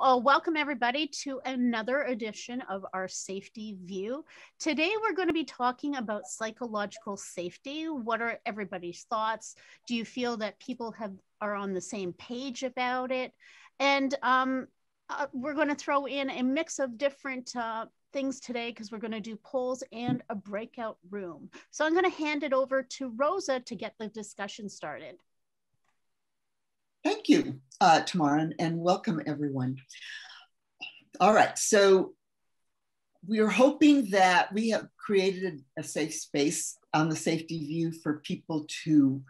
Welcome everybody to another edition of our Safety View. Today we're going to be talking about psychological safety. What are everybody's thoughts? Do you feel that people are on the same page about it? And we're going to throw in a mix of different things today because we're going to do polls and a breakout room. So I'm going to hand it over to Rosa to get the discussion started. Thank you, Tamara, and welcome everyone. All right, so we are hoping that we have created a safe space on the Safety View for people to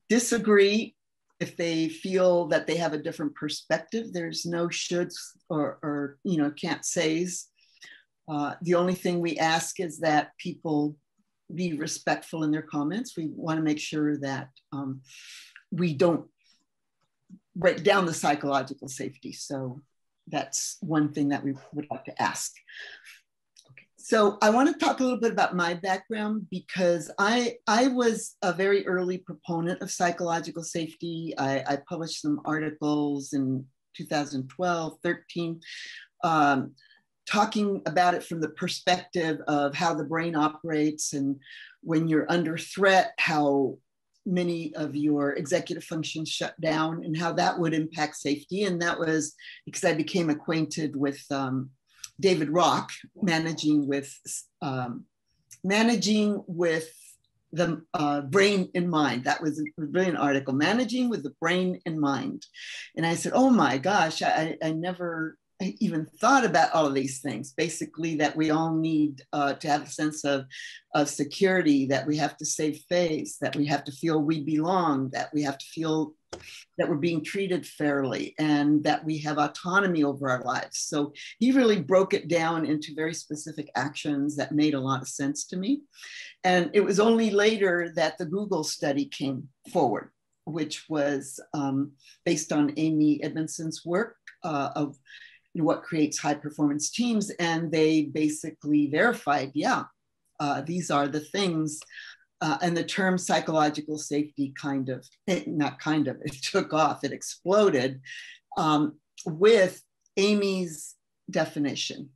disagree if they feel that they have a different perspective. There's no shoulds or can't says. The only thing we ask is that people be respectful in their comments. We want to make sure that we don't break down the psychological safety. So that's one thing that we would like to ask. Okay. So I want to talk a little bit about my background because I was a very early proponent of psychological safety. I published some articles in 2012, 13, talking about it from the perspective of how the brain operates and when you're under threat, how many of your executive functions shut down and how that would impact safety. And that was because I became acquainted with David Rock, managing with the brain in mind. That was a brilliant article, Managing with the Brain in Mind. And I said, oh my gosh, I never even thought about all of these things. Basically, that we all need to have a sense of security, that we have to save face, that we have to feel we belong, that we have to feel that we're being treated fairly, and that we have autonomy over our lives. So he really broke it down into very specific actions that made a lot of sense to me. And it was only later that the Google study came forward, which was based on Amy Edmondson's work of what creates high performance teams. And they basically verified, these are the things. And the term psychological safety it took off, it exploded with Amy's definition.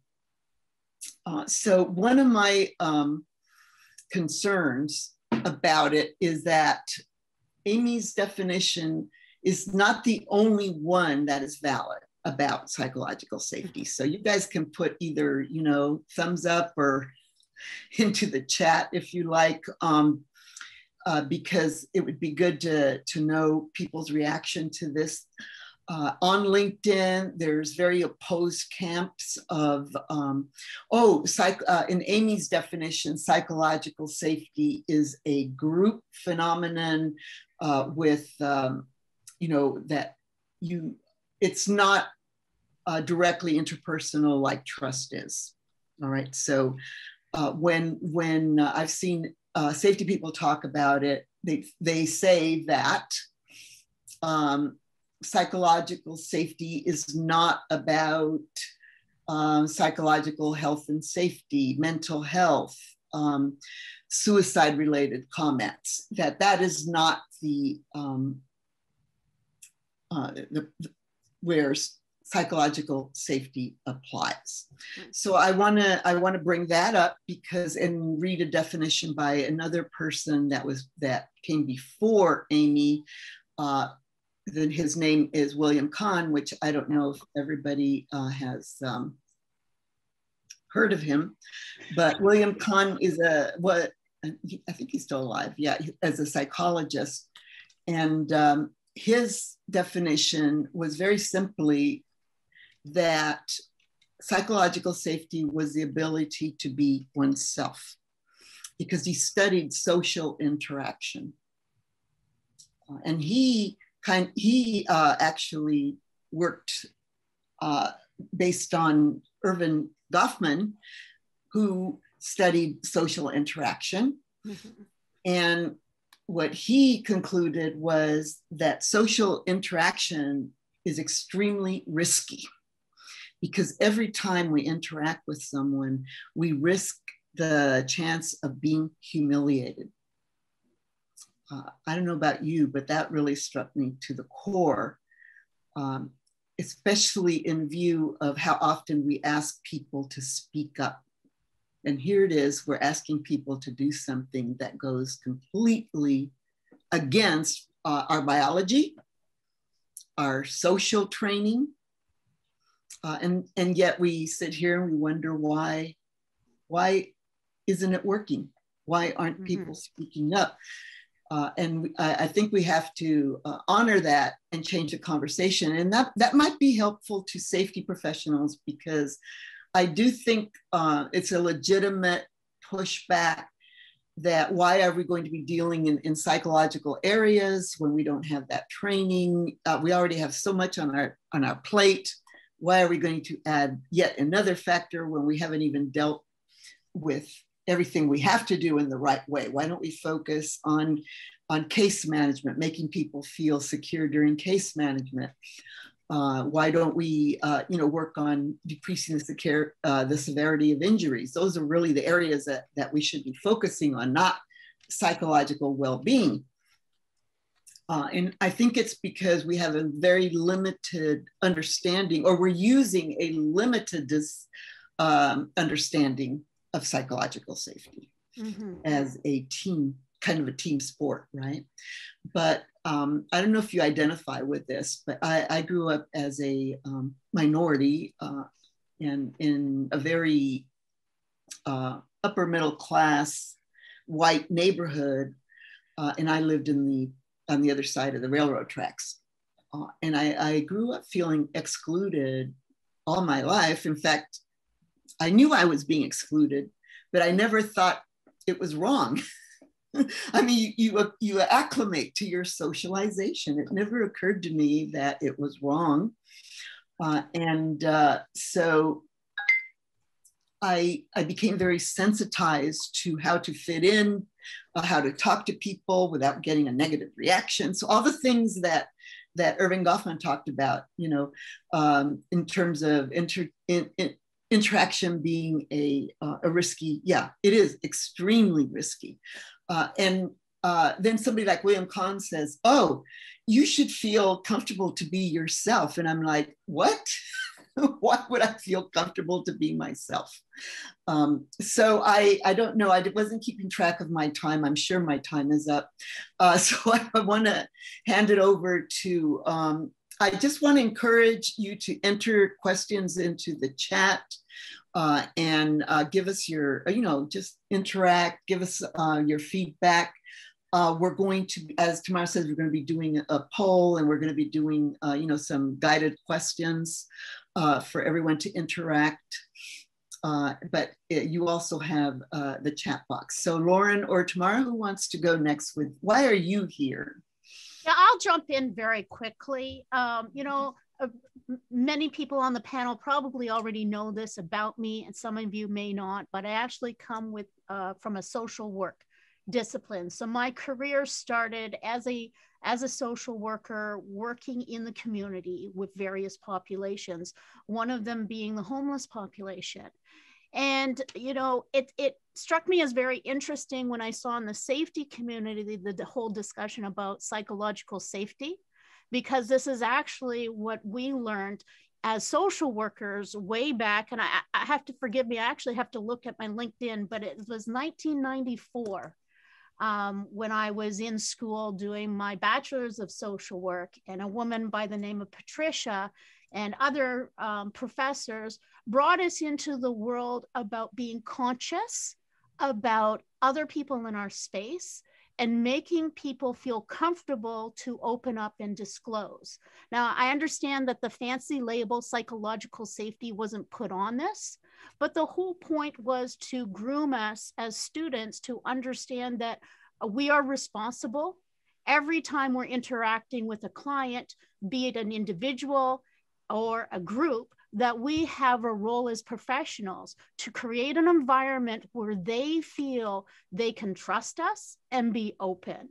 So one of my concerns about it is that Amy's definition is not the only one that is valid about psychological safety. So you guys can put either, thumbs up or into the chat if you like, because it would be good to know people's reaction to this. On LinkedIn, there's very opposed camps of, in Amy's definition, psychological safety is a group phenomenon it's not directly interpersonal like trust is. All right, so when I've seen safety people talk about it, they say that psychological safety is not about psychological health and safety, mental health, suicide-related comments, that is not where psychological safety applies. So I want to bring that up and read a definition by another person that came before Amy. His name is William Kahn, which I don't know if everybody has heard of him, but William Kahn is I think he's still alive, as a psychologist. And his definition was very simply that psychological safety was the ability to be oneself, because he studied social interaction. And he actually worked based on Erving Goffman, who studied social interaction. Mm-hmm. And what he concluded was that social interaction is extremely risky, because every time we interact with someone, we risk the chance of being humiliated. I don't know about you, but that really struck me to the core. especially in view of how often we ask people to speak up. And here it is, we're asking people to do something that goes completely against our biology, our social training, and yet we sit here and we wonder why isn't it working? Why aren't people speaking up? And I think we have to honor that and change the conversation. And that might be helpful to safety professionals, because I do think it's a legitimate pushback that why are we going to be dealing in psychological areas when we don't have that training? We already have so much on our plate. Why are we going to add yet another factor when we haven't even dealt with everything we have to do in the right way? Why don't we focus on case management, making people feel secure during case management? Why don't we work on decreasing the severity of injuries? Those are really the areas that we should be focusing on, not psychological well-being. And I think it's because we have a very limited understanding, or we're using a limited understanding of psychological safety as a team, kind of a team sport, right? But I don't know if you identify with this, but I grew up as a minority and in a very upper middle class white neighborhood, and I lived on the other side of the railroad tracks. And I grew up feeling excluded all my life. In fact, I knew I was being excluded, but I never thought it was wrong. I mean, you acclimate to your socialization. It never occurred to me that it was wrong. So I became very sensitized to how to fit in, how to talk to people without getting a negative reaction. So all the things that Irving Goffman talked about, in terms of interaction being a risky, it is extremely risky. And then somebody like William Kahn says, oh, you should feel comfortable to be yourself. And I'm like, what? Why would I feel comfortable to be myself? So I don't know. I wasn't keeping track of my time. I'm sure my time is up. So I want to hand it over to, I just want to encourage you to enter questions into the chat and give us your, just interact, give us your feedback. We're going to, as Tamara says, we're going to be doing a poll, and we're going to be doing, some guided questions for everyone to interact. But you also have the chat box. So Laurin or Tamara, who wants to go next with, why are you here? Yeah, I'll jump in very quickly. Many people on the panel probably already know this about me, and some of you may not, but I actually come from a social work discipline. So my career started as a social worker, working in the community with various populations, one of them being the homeless population. And, it struck me as very interesting when I saw in the safety community, the whole discussion about psychological safety, because this is actually what we learned as social workers way back. And I have to forgive me, I actually have to look at my LinkedIn, but it was 1994 when I was in school doing my bachelor's of social work, and a woman by the name of Patricia and other professors brought us into the world about being conscious about other people in our space and making people feel comfortable to open up and disclose. Now, I understand that the fancy label psychological safety wasn't put on this, but the whole point was to groom us as students to understand that we are responsible every time we're interacting with a client, be it an individual or a group, that we have a role as professionals to create an environment where they feel they can trust us and be open.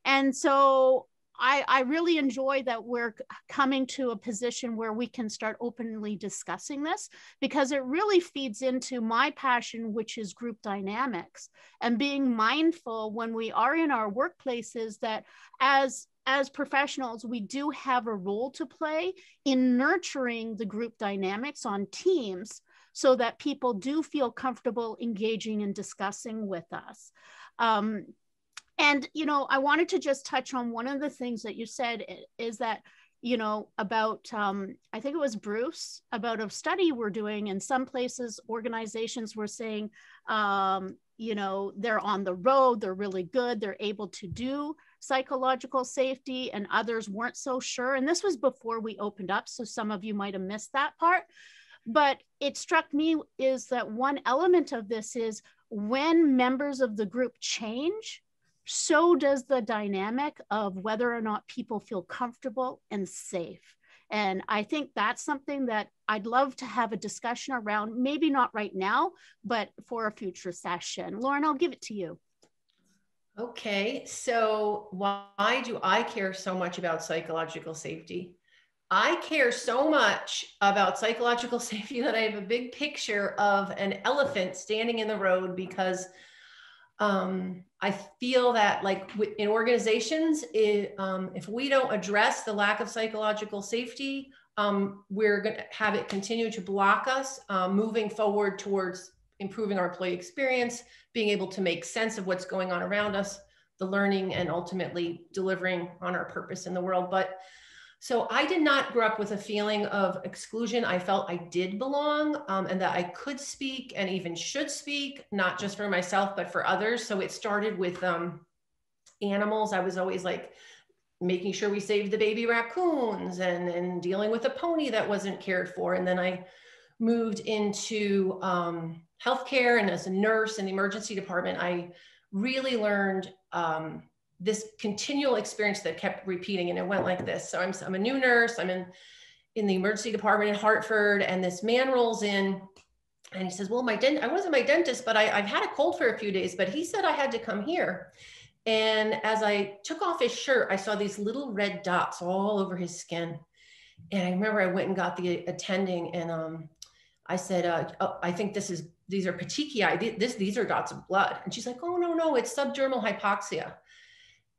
And so I really enjoy that we're coming to a position where we can start openly discussing this, because it really feeds into my passion, which is group dynamics, and being mindful when we are in our workplaces that as as professionals, we do have a role to play in nurturing the group dynamics on teams so that people do feel comfortable engaging and discussing with us. And, you know, I wanted to just touch on one of the things that you said is that, you know, about, I think it was Bruce, about a study we're doing in some places, organizations were saying, you know, they're on the road, they're really good, they're able to do psychological safety, and others weren't so sure. And this was before we opened up, so some of you might have missed that part. But it struck me is that one element of this is when members of the group change, so does the dynamic of whether or not people feel comfortable and safe. And I think that's something that I'd love to have a discussion around, maybe not right now, but for a future session. Laurin, I'll give it to you. Okay, so why do I care so much about psychological safety? I care so much about psychological safety that I have a big picture of an elephant standing in the road, because I feel that, like, in organizations, if we don't address the lack of psychological safety, we're going to have it continue to block us moving forward towards improving our employee experience, being able to make sense of what's going on around us, the learning, and ultimately delivering on our purpose in the world. But so I did not grow up with a feeling of exclusion. I felt I did belong, and that I could speak and even should speak, not just for myself, but for others. So it started with animals. I was always like making sure we saved the baby raccoons and dealing with a pony that wasn't cared for. And then I moved into healthcare, and as a nurse in the emergency department, I really learned this continual experience that kept repeating, and it went like this. So I'm a new nurse. I'm in the emergency department in Hartford, and this man rolls in, and he says, "Well, I wasn't my dentist, but I've had a cold for a few days, but he said I had to come here." And as I took off his shirt, I saw these little red dots all over his skin. And I remember I went and got the attending, and I said, "Oh, I think these are petechiae. These are dots of blood." And she's like, "Oh, no, it's subdermal hypoxia."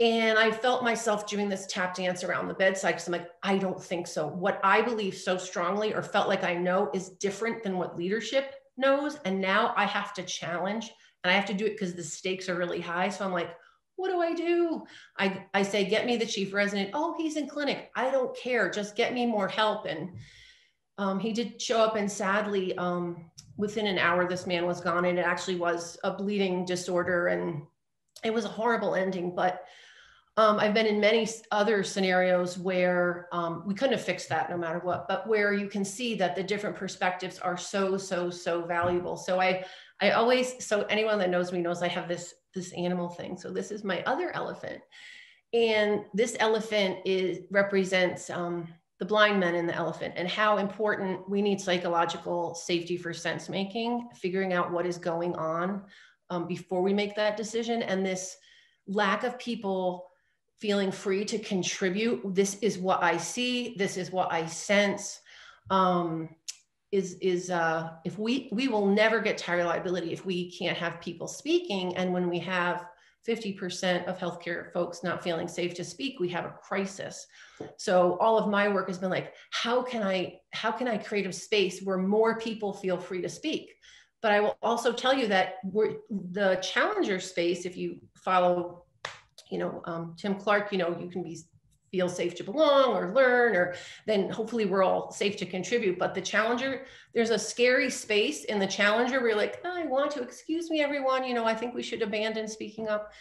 And I felt myself doing this tap dance around the bedside, because I'm like, I don't think so. What I believe so strongly, or felt like I know, is different than what leadership knows. And now I have to challenge, and I have to do it because the stakes are really high. So I'm like, what do I do? I say, "Get me the chief resident." "Oh, he's in clinic." "I don't care. Just get me more help." And he did show up, and sadly, within an hour, this man was gone, and it actually was a bleeding disorder, and it was a horrible ending. But I've been in many other scenarios where we couldn't have fixed that no matter what, but where you can see that the different perspectives are so valuable. So I always, so anyone that knows me knows I have this animal thing. So this is my other elephant. And this elephant represents the blind men in the elephant, and how important we need psychological safety for sense making, figuring out what is going on before we make that decision. And this lack of people feeling free to contribute, "This is what I see, this is what I sense," if we will never get to reliability if we can't have people speaking. And when we have 50% of healthcare folks not feeling safe to speak, we have a crisis. So all of my work has been like, how can I create a space where more people feel free to speak? But I will also tell you that the challenger space, if you follow, Tim Clark, you can feel safe to belong or learn, or then hopefully we're all safe to contribute. But the challenger, there's a scary space in the challenger where you're like, "Oh, I want to, excuse me, everyone, I think we should abandon speaking up."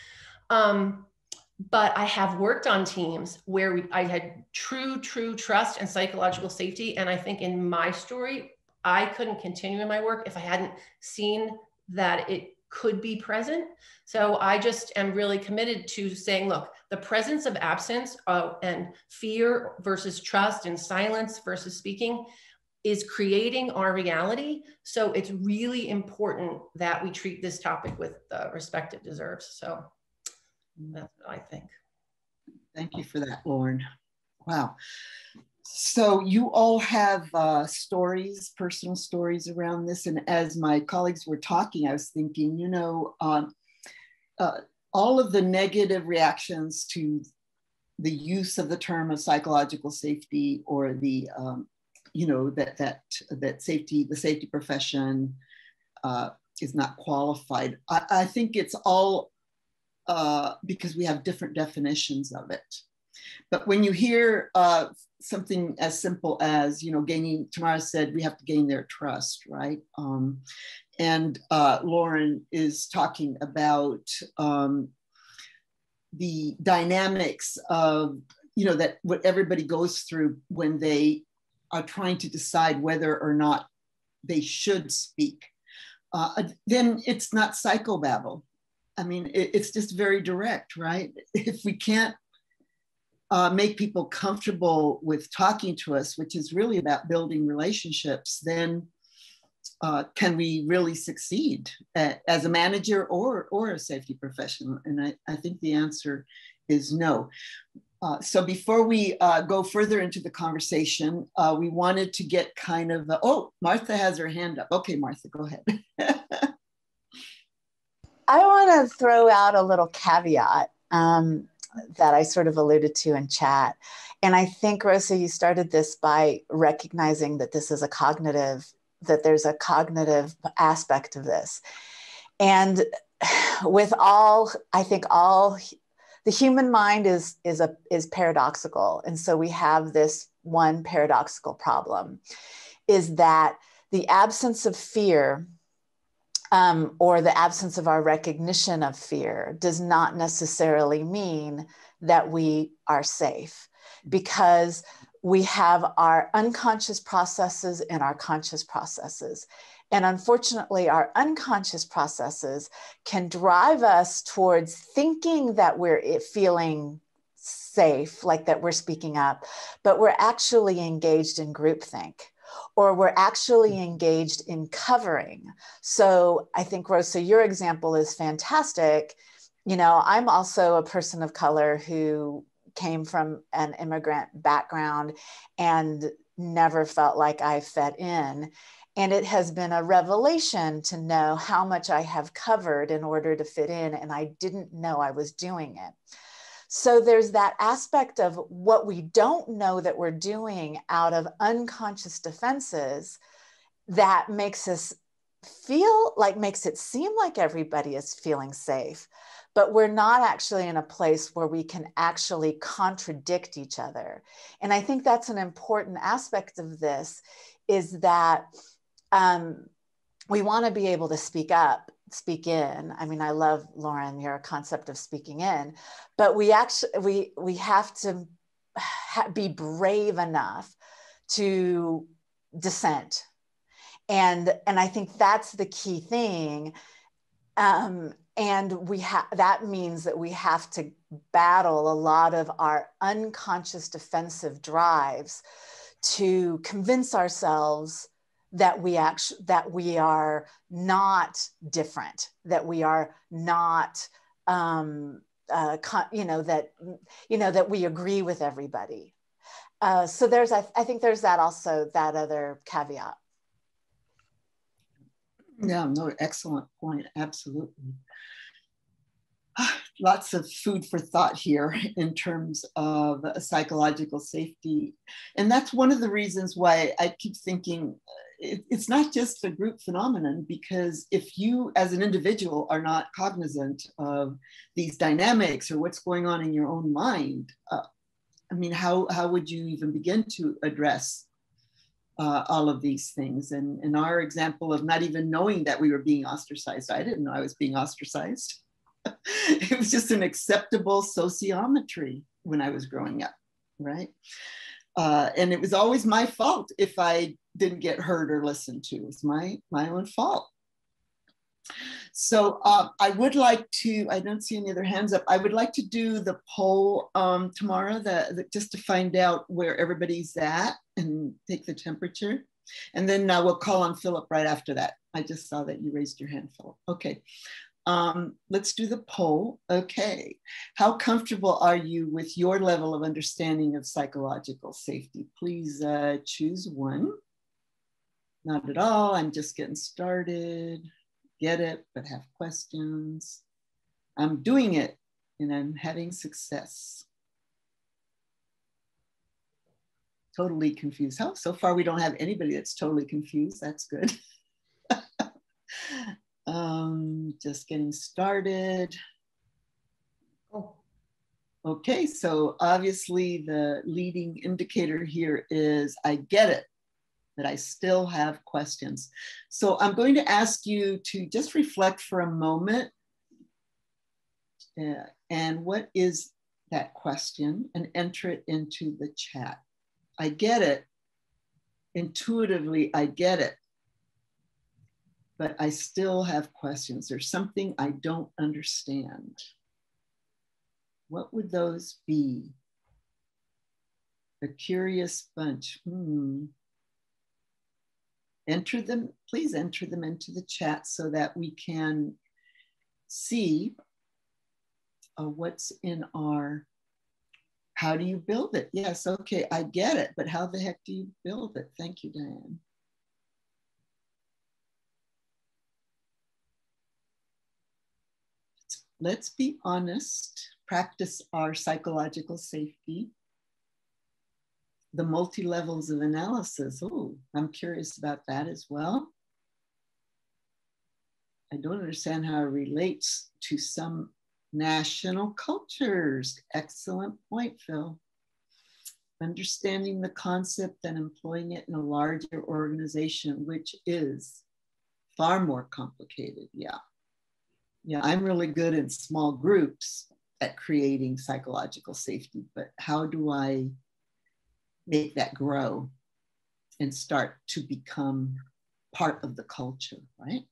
But I have worked on teams where I had true trust and psychological safety. And I think in my story, I couldn't continue in my work if I hadn't seen that it could be present. So I just am really committed to saying, look, the presence of absence and fear versus trust, and silence versus speaking, is creating our reality. So it's really important that we treat this topic with the respect it deserves. So that's what I think. Thank you for that, Laurin. Wow. So you all have stories, personal stories around this. And as my colleagues were talking, I was thinking, all of the negative reactions to the use of the term of psychological safety, or the that safety, the safety profession is not qualified. I think it's all because we have different definitions of it. But when you hear something as simple as, gaining, Tamara said we have to gain their trust, right? And Laurin is talking about the dynamics of, that what everybody goes through when they are trying to decide whether or not they should speak. Then it's not psychobabble. I mean, it's just very direct, right? If we can't make people comfortable with talking to us, which is really about building relationships, then can we really succeed as a manager or a safety professional? And I think the answer is no. So before we go further into the conversation, we wanted to get kind of, oh, Martha has her hand up. Okay, Martha, go ahead. I want to throw out a little caveat that I sort of alluded to in chat. And I think, Rosa, you started this by recognizing that this is that there's a cognitive aspect of this. And with I think the human mind is paradoxical. And so we have this one paradoxical problem, is that the absence of fear or the absence of our recognition of fear does not necessarily mean that we are safe, because we have our unconscious processes and our conscious processes. And unfortunately, our unconscious processes can drive us towards thinking that we're feeling safe, like that we're speaking up, but we're actually engaged in groupthink, or we're actually engaged in covering. So I think, Rosa, your example is fantastic. I'm also a person of color who came from an immigrant background and never felt like I fit in. And it has been a revelation to know how much I have covered in order to fit in, and I didn't know I was doing it. So there's that aspect of what we don't know that we're doing out of unconscious defenses that makes us makes it seem like everybody is feeling safe, but we're not actually in a place where we can actually contradict each other. And I think that's an important aspect of this, is that we want to be able to speak up, speak in. I mean, I love, Laurin, your concept of speaking in, but we actually, we have to be brave enough to dissent. And I think that's the key thing. And that means that we have to battle a lot of our unconscious defensive drives to convince ourselves that we are not different, that we are not, that we agree with everybody. So I think there's that also, that other caveat. Yeah, no, excellent point. Absolutely. Lots of food for thought here in terms of psychological safety. And that's one of the reasons why I keep thinking it's not just a group phenomenon, because if you as an individual are not cognizant of these dynamics or what's going on in your own mind, I mean, how would you even begin to address all of these things? And our example of not even knowing that we were being ostracized, I didn't know I was being ostracized. It was just an acceptable sociometry when I was growing up, right? And it was always my fault if I didn't get heard or listened to. It was my own fault. So I would like to, I don't see any other hands up. I would like to do the poll, Tamara, just to find out where everybody's at and take the temperature. And then we'll call on Philip right after that. I just saw that you raised your hand, Philip. Okay. Let's do the poll. Okay. How comfortable are you with your level of understanding of psychological safety? Please choose one. Not at all. I'm just getting started. Get it, but have questions. I'm doing it and I'm having success. totally confused. Oh, so far we don't have anybody that's totally confused. That's good. Just getting started. Oh. Okay, so obviously the leading indicator here is I get it, but I still have questions. So I'm going to ask you to just reflect for a moment. And what is that question? And enter it into the chat. I get it. Intuitively, I get it. But I still have questions. There's something I don't understand. What would those be? A curious bunch. Enter them, please enter them into the chat so that we can see what's in our, how do you build it? Yes, okay, I get it, but how the heck do you build it? Thank you, Diane. Let's be honest, practice our psychological safety. The multi-levels of analysis. Oh, I'm curious about that as well. I don't understand how it relates to some national cultures. Excellent point, Phil. Understanding the concept and employing it in a larger organization, which is far more complicated. Yeah. Yeah, I'm really good in small groups at creating psychological safety, but how do I make that grow and start to become part of the culture, right?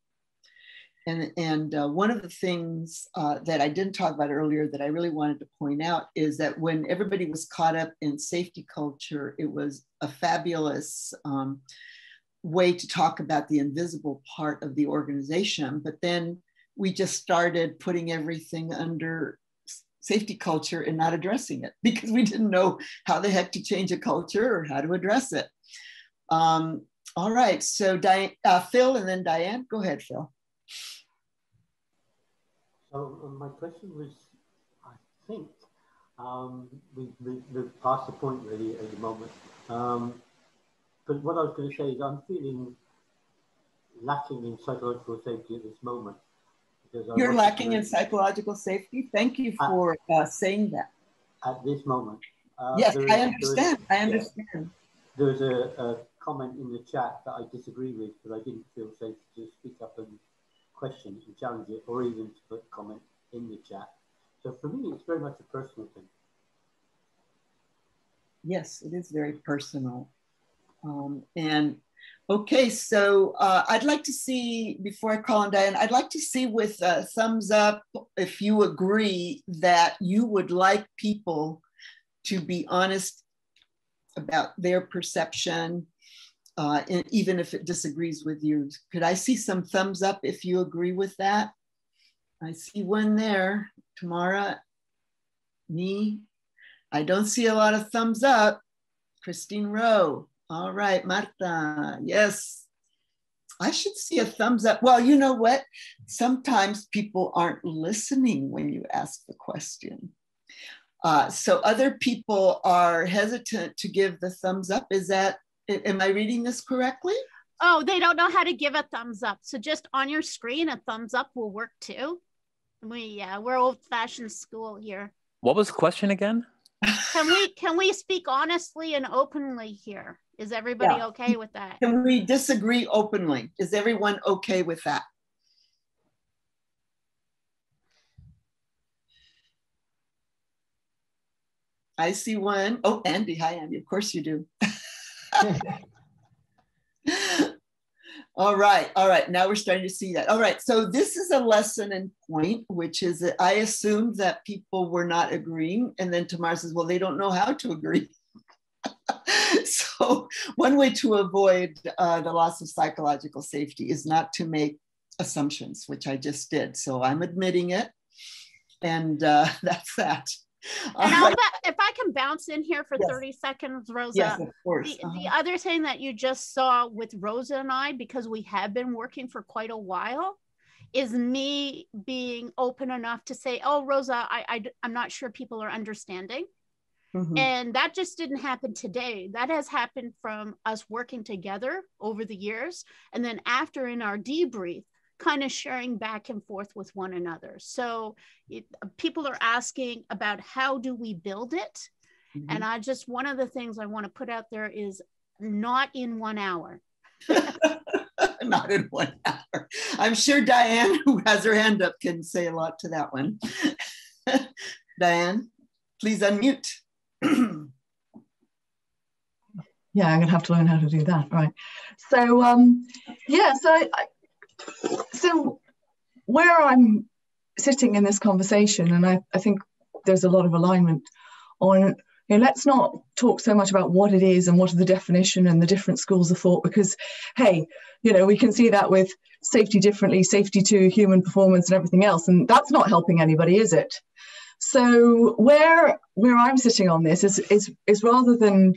And one of the things that I didn't talk about earlier that I really wanted to point out is that when everybody was caught up in safety culture, it was a fabulous way to talk about the invisible part of the organization. But then we just started putting everything under safety culture and not addressing it because we didn't know how the heck to change a culture or how to address it. All right, so Phil and then Diane. Go ahead, Phil. So my question was, I think we've passed the point really at the moment. But what I was going to say is I'm feeling lacking in psychological safety at this moment. You're lacking in psychological safety? Thank you for saying that. At this moment. Yes, I understand. I understand. Yeah, there's a comment in the chat that I disagree with, but I didn't feel safe to speak up and question it and challenge it, or even to put comment in the chat. So for me, it's very much a personal thing. Yes, it is very personal. And okay, so I'd like to see, before I call on Diane, I'd like to see with thumbs up if you agree that you would like people to be honest about their perception, and even if it disagrees with you. Could I see some thumbs up if you agree with that? I see one there. Tamara, me. I don't see a lot of thumbs up. Christine Rowe. All right, Marta. Yes. I should see a thumbs up. Well, you know what? Sometimes people aren't listening when you ask the question. So other people are hesitant to give the thumbs up. Is that, am I reading this correctly? Oh, they don't know how to give a thumbs up. So just on your screen, a thumbs up will work too. We're old-fashioned school here. What was the question again? Can we speak honestly and openly here? Is everybody okay with that? Can we disagree openly? Is everyone okay with that? I see one. Oh, Andy. Hi, Andy. Of course you do. All right. All right. Now we're starting to see that. All right. So this is a lesson in point, which is that I assumed that people were not agreeing. And then Tamara says, well, they don't know how to agree. So one way to avoid the loss of psychological safety is not to make assumptions, which I just did. So I'm admitting it. And that's that. And if I can bounce in here for 30 seconds, Rosa. Yes, of course. The other thing that you just saw with Rosa and I, because we have been working for quite a while, is me being open enough to say, oh, Rosa, I'm not sure people are understanding. And that just didn't happen today. That has happened from us working together over the years. And then after in our debrief, kind of sharing back and forth with one another. So people are asking about how do we build it? And one of the things I want to put out there is not in 1 hour. Not in 1 hour. I'm sure Diane, who has her hand up, can say a lot to that one. Diane, please unmute. Yeah, I'm gonna have to learn how to do that, right? So so where I'm sitting in this conversation, and I think there's a lot of alignment on, let's not talk so much about what it is and what are the definition and the different schools of thought, because hey, we can see that with safety differently, safety to human performance and everything else, and that's not helping anybody, is it? So where I'm sitting on this is rather than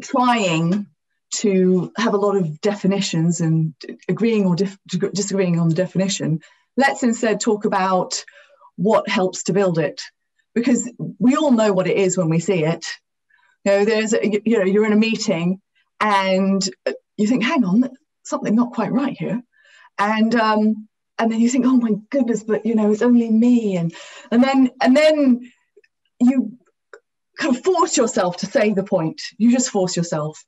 trying to have a lot of definitions and agreeing or disagreeing on the definition, let's instead talk about what helps to build it, because we all know what it is when we see it. You're in a meeting and you think, hang on, something not quite right here, and then you think, oh my goodness, but it's only me, and then you kind of force yourself to say the point. You just force yourself,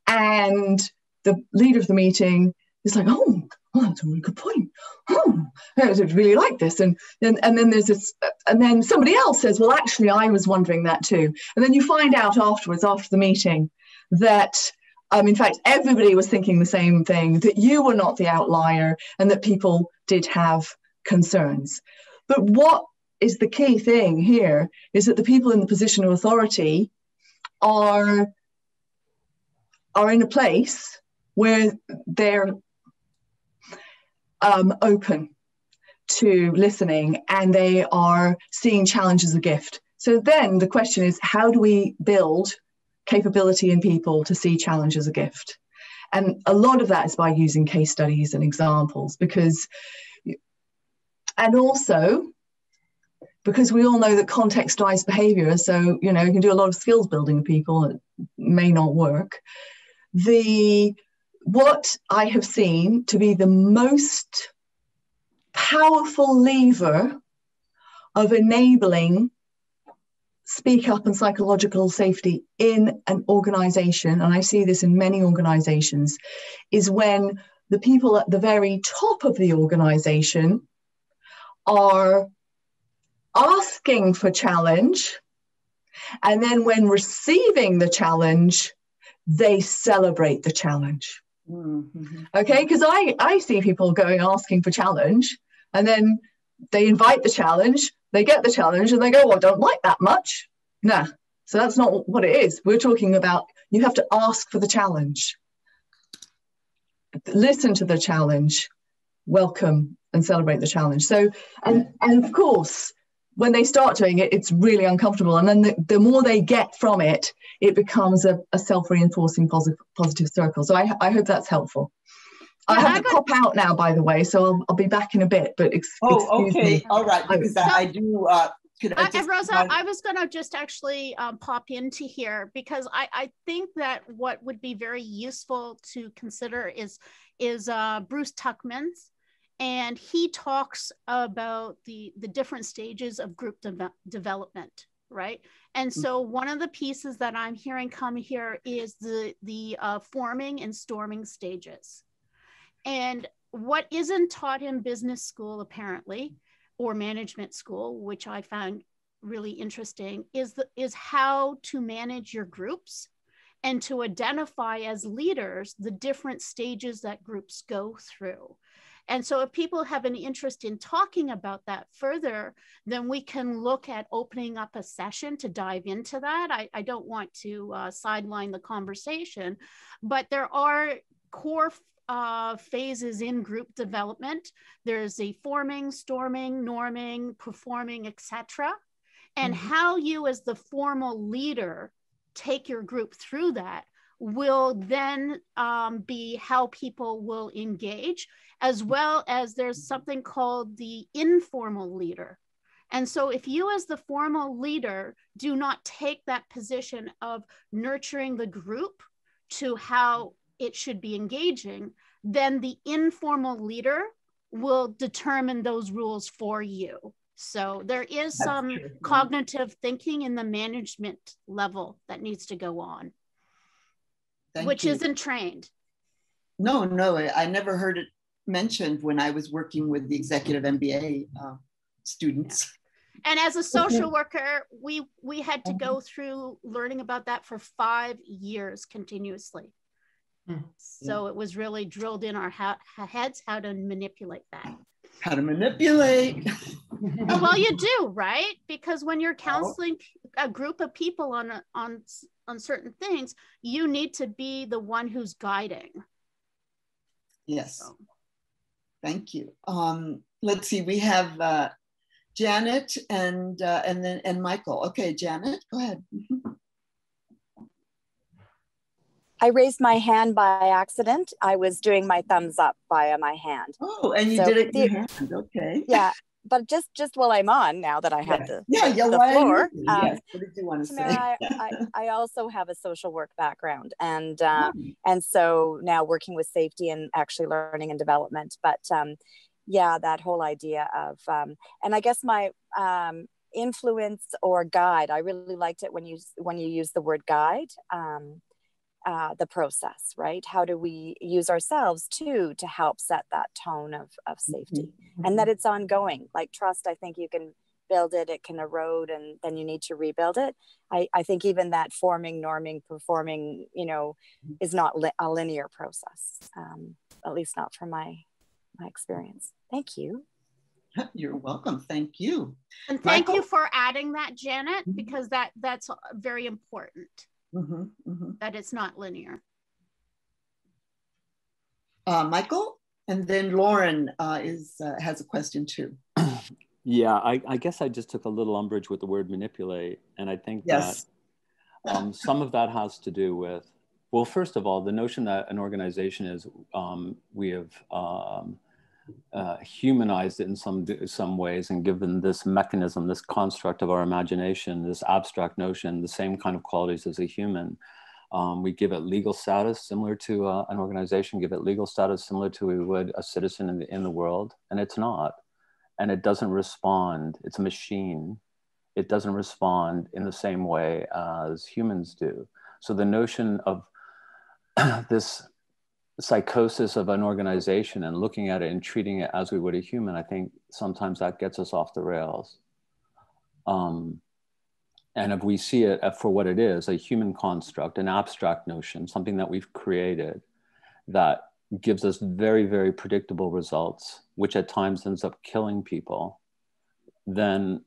and the leader of the meeting is like, oh, that's a really good point. Oh, I really like this, and then there's this, and then somebody else says, well, actually, I was wondering that too, and then you find out afterwards, after the meeting, that in fact, everybody was thinking the same thing, that you were not the outlier and that people did have concerns. But what is the key thing here is that the people in the position of authority are in a place where they're open to listening and they are seeing challenge as a gift. So then the question is, how do we build capability in people to see challenge as a gift? And a lot of that is by using case studies and examples, and also because we all know that context drives behavior. So, you can do a lot of skills building with people, it may not work. What I have seen to be the most powerful lever of enabling speak up and psychological safety in an organization, and I see this in many organizations, is when the people at the very top of the organization are asking for challenge, and then when receiving the challenge, they celebrate the challenge. Okay, because I see people going asking for challenge, and then they invite the challenge, they get the challenge, and they go, well, I don't like that much. Nah, so that's not what it is. We're talking about you have to ask for the challenge, listen to the challenge, welcome and celebrate the challenge. So, and of course, when they start doing it, it's really uncomfortable. And then the more they get from it, it becomes a self-reinforcing positive circle. So I hope that's helpful. I have to pop out now, by the way, so I'll be back in a bit. But excuse me. All right, because I do. Rosa, I was going to just actually pop into here because I think that what would be very useful to consider is Bruce Tuckman's, and he talks about the different stages of group development, right? And so one of the pieces that I'm hearing come here is the forming and storming stages. And what isn't taught in business school, apparently, or management school, which I found really interesting, is how to manage your groups and to identify as leaders the different stages that groups go through. And so if people have an interest in talking about that further, then we can look at opening up a session to dive into that. I don't want to sideline the conversation, but there are core phases in group development. There's the forming, storming, norming, performing, etc. And how you as the formal leader take your group through that will then be how people will engage, as well as there's something called the informal leader. And so if you as the formal leader do not take that position of nurturing the group to how it should be engaging, then the informal leader will determine those rules for you. So there is some cognitive thinking in the management level that needs to go on, which isn't trained. No, I never heard it mentioned when I was working with the executive MBA students. Yeah. And as a social worker, we had to go through learning about that for 5 years continuously. So it was really drilled in our heads how to manipulate that. How to manipulate. Well, you do, right? Because when you're counseling a group of people on certain things, you need to be the one who's guiding. Yes. So. Thank you. Let's see. We have Janet and Michael. Okay, Janet, go ahead. I raised my hand by accident. I was doing my thumbs up via my hand. Oh, and you did it in your hand. Okay. Yeah, but just while I'm on now that I have the floor. Yes. What did you want to Tamara, say? I also have a social work background, and so now working with safety and actually learning and development. But yeah, that whole idea of and I guess my influence or guide. I really liked it when you use the word guide. The process, right? How do we use ourselves too to help set that tone of safety, and that it's ongoing. Like trust, I think you can build it, it can erode, and then you need to rebuild it. I think even that forming, norming, performing, is not a linear process, at least not from my experience. Thank you. You're welcome. Thank you. And thank you for adding that, Janet, because that's very important. That it's not linear. Michael, and then Laurin has a question too. Yeah, I guess I just took a little umbrage with the word manipulate, and I think that some of that has to do with, well, first of all, the notion that an organization is, we have humanized it in some ways and given this mechanism, this construct of our imagination, this abstract notion, the same kind of qualities as a human. We give it legal status similar to an organization, give it legal status similar to we would a citizen in the world, and it's not. And it doesn't respond, it's a machine. It doesn't respond in the same way as humans do. So the notion of this psychosis of an organization and looking at it and treating it as we would a human, I think sometimes that gets us off the rails. And if we see it for what it is, a human construct, an abstract notion, something that we've created that gives us very, very predictable results, which at times ends up killing people, then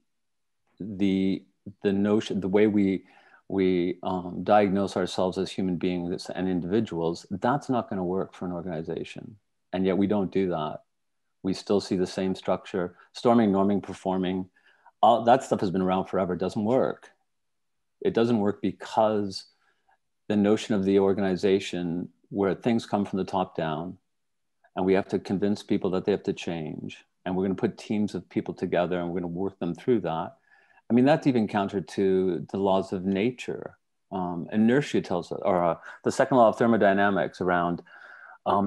the notion, the way we diagnose ourselves as human beings and individuals, that's not going to work for an organization. And yet we don't do that. We still see the same structure, storming, norming, performing. All that stuff has been around forever. It doesn't work. It doesn't work because the notion of the organization where things come from the top down and we have to convince people that they have to change. And we're going to put teams of people together and we're going to work them through that. I mean, that's even counter to the laws of nature. Inertia tells us, or the second law of thermodynamics around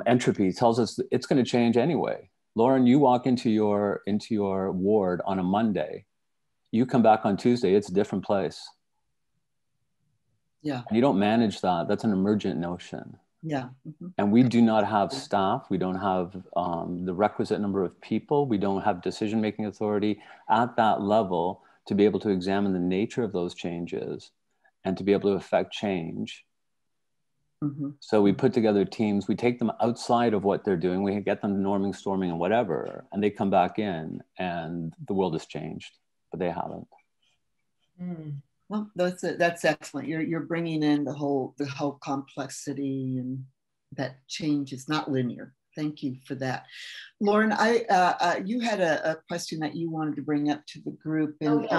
entropy tells us it's going to change anyway. Laurin, you walk into your ward on a Monday, you come back on Tuesday, it's a different place. Yeah. And you don't manage that. That's an emergent notion. Yeah. And we do not have staff. We don't have the requisite number of people. We don't have decision-making authority at that level to be able to examine the nature of those changes and to be able to affect change. So we put together teams, we take them outside of what they're doing, we get them norming, storming, and whatever, and they come back in and the world has changed, but they haven't. Well, that's excellent. You're bringing in the whole complexity, and that change is not linear. Thank you for that. Laurin, you had a question that you wanted to bring up to the group. And,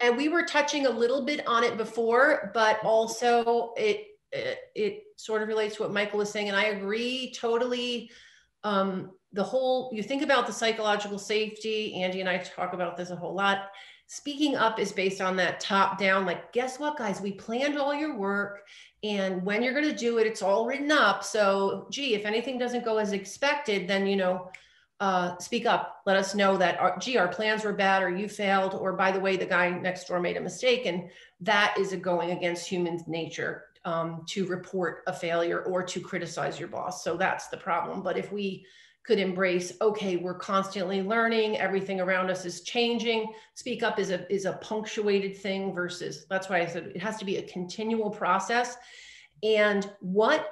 and we were touching a little bit on it before, but also it sort of relates to what Michael was saying. And I agree totally the whole, you think about the psychological safety, Andy and I talk about this a whole lot. Speaking up is based on that top down, like, guess what, guys, we planned all your work, and when you're going to do it, it's all written up. So, gee, if anything doesn't go as expected, then, you know, speak up, let us know that, our plans were bad, or you failed, or by the way, the guy next door made a mistake. And that is going against human nature, to report a failure or to criticize your boss. So that's the problem. But if we could embrace, okay, we're constantly learning, everything around us is changing. Speak up is a punctuated thing versus, that's why I said it has to be a continual process. And what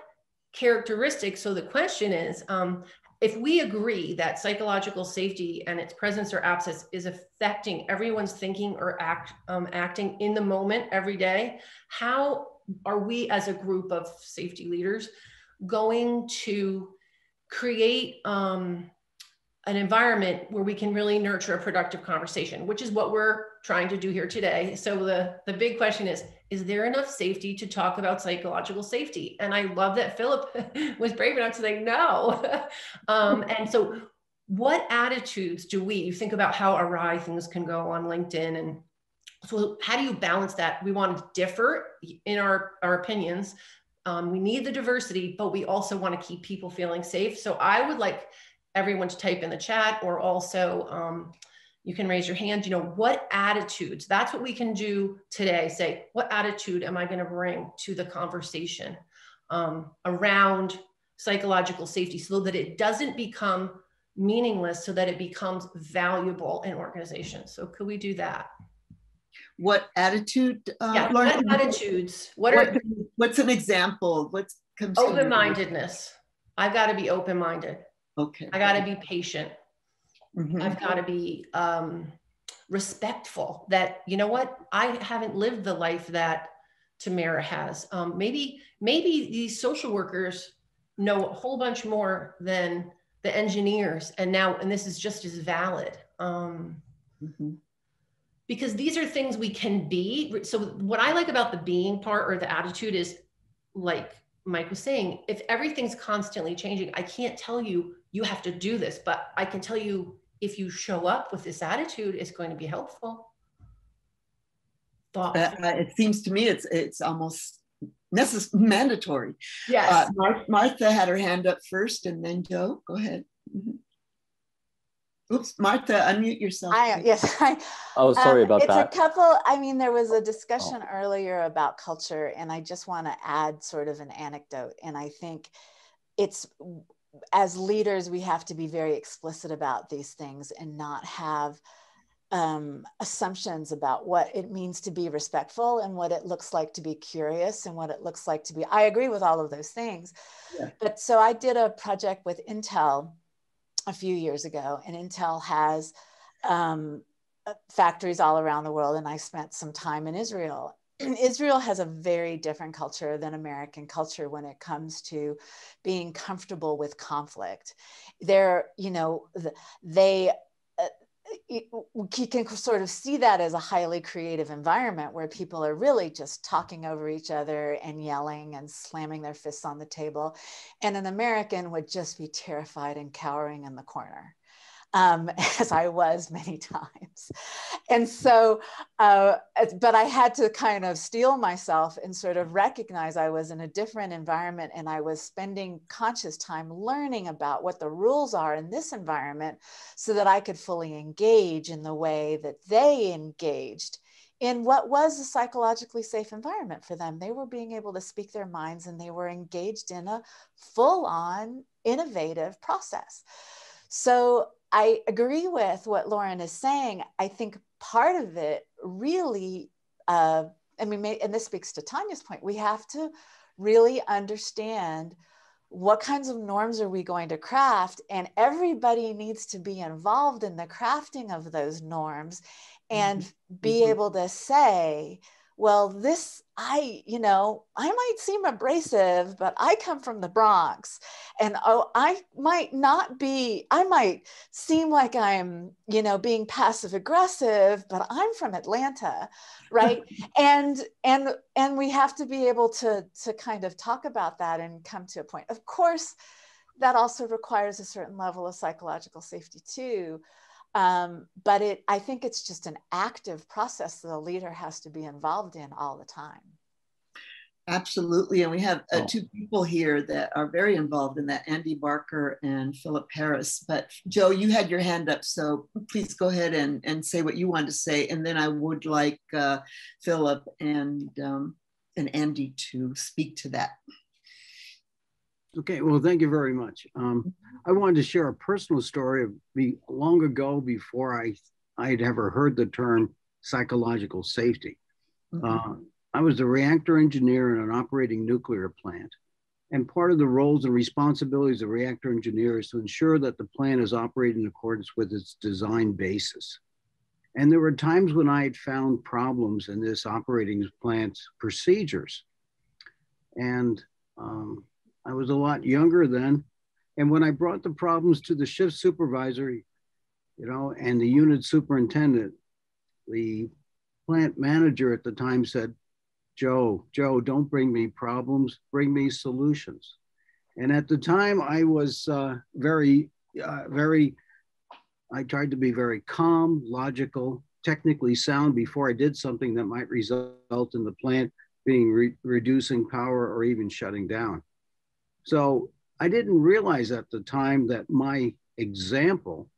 characteristics, so the question is, if we agree that psychological safety and its presence or absence is affecting everyone's thinking or acting in the moment every day, how are we as a group of safety leaders going to create an environment where we can really nurture a productive conversation, which is what we're trying to do here today. So the big question is there enough safety to talk about psychological safety? And I love that Philip was brave enough to say no. And so what attitudes do you think about how awry things can go on LinkedIn? And so how do you balance that? We want to differ in our opinions. We need the diversity, but we also want to keep people feeling safe. So I would like everyone to type in the chat, or also you can raise your hand, you know, what attitudes, that's what we can do today. Say, what attitude am I going to bring to the conversation around psychological safety, so that it doesn't become meaningless, so that it becomes valuable in organizations. So could we do that? What attitude? Yeah, Laurin, what attitudes? What's an example? What comes? Open-mindedness. I've got to be open-minded. Okay. I got to be patient. Mm-hmm. I've got to be respectful. That, you know what, I haven't lived the life that Tamara has. Maybe these social workers know a whole bunch more than the engineers, and this is just as valid. Mm-hmm. Because these are things we can be. So what I like about the being part, or the attitude, is, like Mike was saying, if everything's constantly changing, I can't tell you, you have to do this, but I can tell you, if you show up with this attitude, it's going to be helpful. It seems to me it's almost mandatory. Yes. Martha had her hand up first, and then Joe, go ahead. Mm-hmm. Oops, Martha, unmute yourself. Oh, sorry about that. It's a couple, I mean, there was a discussion earlier about culture, and I just want to add sort of an anecdote. And I think it's, as leaders, we have to be very explicit about these things and not have assumptions about what it means to be respectful, and what it looks like to be curious, and what it looks like to be, I agree with all of those things. Yeah. But so I did a project with Intel a few years ago, and Intel has factories all around the world, and I spent some time in Israel. Israel has a very different culture than American culture when it comes to being comfortable with conflict. They're, you know, you can sort of see that as a highly creative environment where people are really just talking over each other and yelling and slamming their fists on the table. And an American would just be terrified and cowering in the corner, as I was many times. And so, but I had to kind of steel myself and sort of recognize I was in a different environment, and I was spending conscious time learning about what the rules are in this environment, so that I could fully engage in the way that they engaged in what was a psychologically safe environment for them. They were being able to speak their minds, and they were engaged in a full-on innovative process. So I agree with what Laurin is saying. I think part of it really, and this speaks to Tanya's point, we have to really understand what kinds of norms are we going to craft, and everybody needs to be involved in the crafting of those norms, and be able to say, well, I might seem abrasive, but I come from the Bronx, and I might seem like I'm, being passive aggressive, but I'm from Atlanta, right? and we have to be able to kind of talk about that and come to a point. Of course, that also requires a certain level of psychological safety too. But I think it's just an active process that the leader has to be involved in all the time. Absolutely. And we have two people here that are very involved in that, Andy Barker and Philip Parris. But Joe, you had your hand up, so please go ahead and say what you wanted to say. And then I would like Philip and Andy to speak to that. Okay, well, thank you very much. I wanted to share a personal story of long ago, before I'd ever heard the term psychological safety. I was a reactor engineer in an operating nuclear plant. And part of the roles and responsibilities of reactor engineer is to ensure that the plant is operating in accordance with its design basis. And there were times when I had found problems in this operating plant's procedures. And I was a lot younger then. And when I brought the problems to the shift supervisor, and the unit superintendent, the plant manager at the time said, Joe, don't bring me problems, bring me solutions. And at the time I was I tried to be very calm, logical, technically sound before I did something that might result in the plant being reducing power or even shutting down. So I didn't realize at the time that my example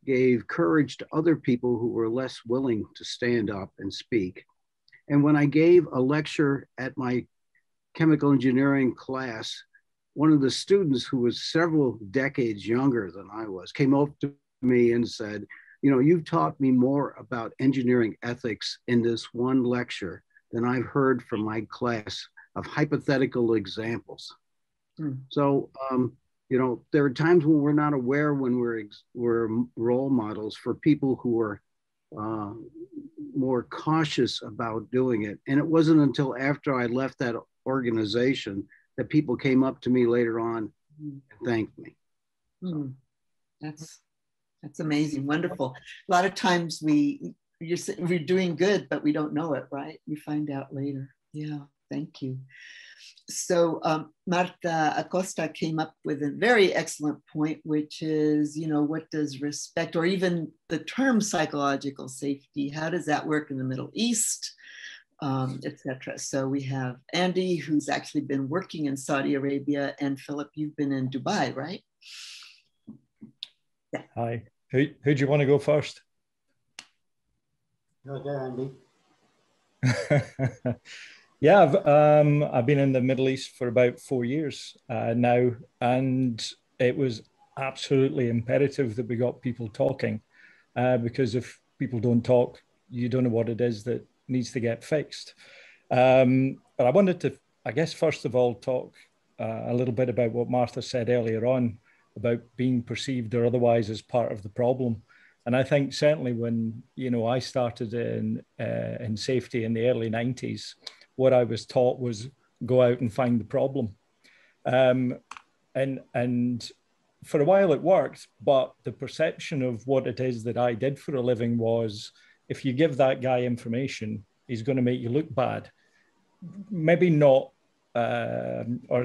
gave courage to other people who were less willing to stand up and speak. And when I gave a lecture at my chemical engineering class, one of the students, who was several decades younger than I was, came up to me and said, you've taught me more about engineering ethics in this one lecture than I've heard from my class of hypothetical examples. So, there are times when we're not aware, when we're role models for people who are more cautious about doing it. And it wasn't until after I left that organization that people came up to me later on and thanked me. That's amazing, wonderful. A lot of times we're doing good, but we don't know it, right? We find out later. Yeah, thank you. So Marta Acosta came up with a very excellent point, which is, what does respect, or even the term psychological safety, how does that work in the Middle East, etc. So we have Andy, who's actually been working in Saudi Arabia, and Philip, you've been in Dubai, right? Yeah. Hi. Who do you want to go first? Go there, Andy. Yeah, I've been in the Middle East for about 4 years now, and it was absolutely imperative that we got people talking, because if people don't talk, you don't know what it is that needs to get fixed. But I wanted to, I guess, first of all, talk a little bit about what Martha said earlier on about being perceived or otherwise as part of the problem. And I think certainly when, I started in safety in the early 90s, what I was taught was go out and find the problem. And for a while it worked, but the perception of what it is that I did for a living was, if you give that guy information, he's going to make you look bad. Maybe not, or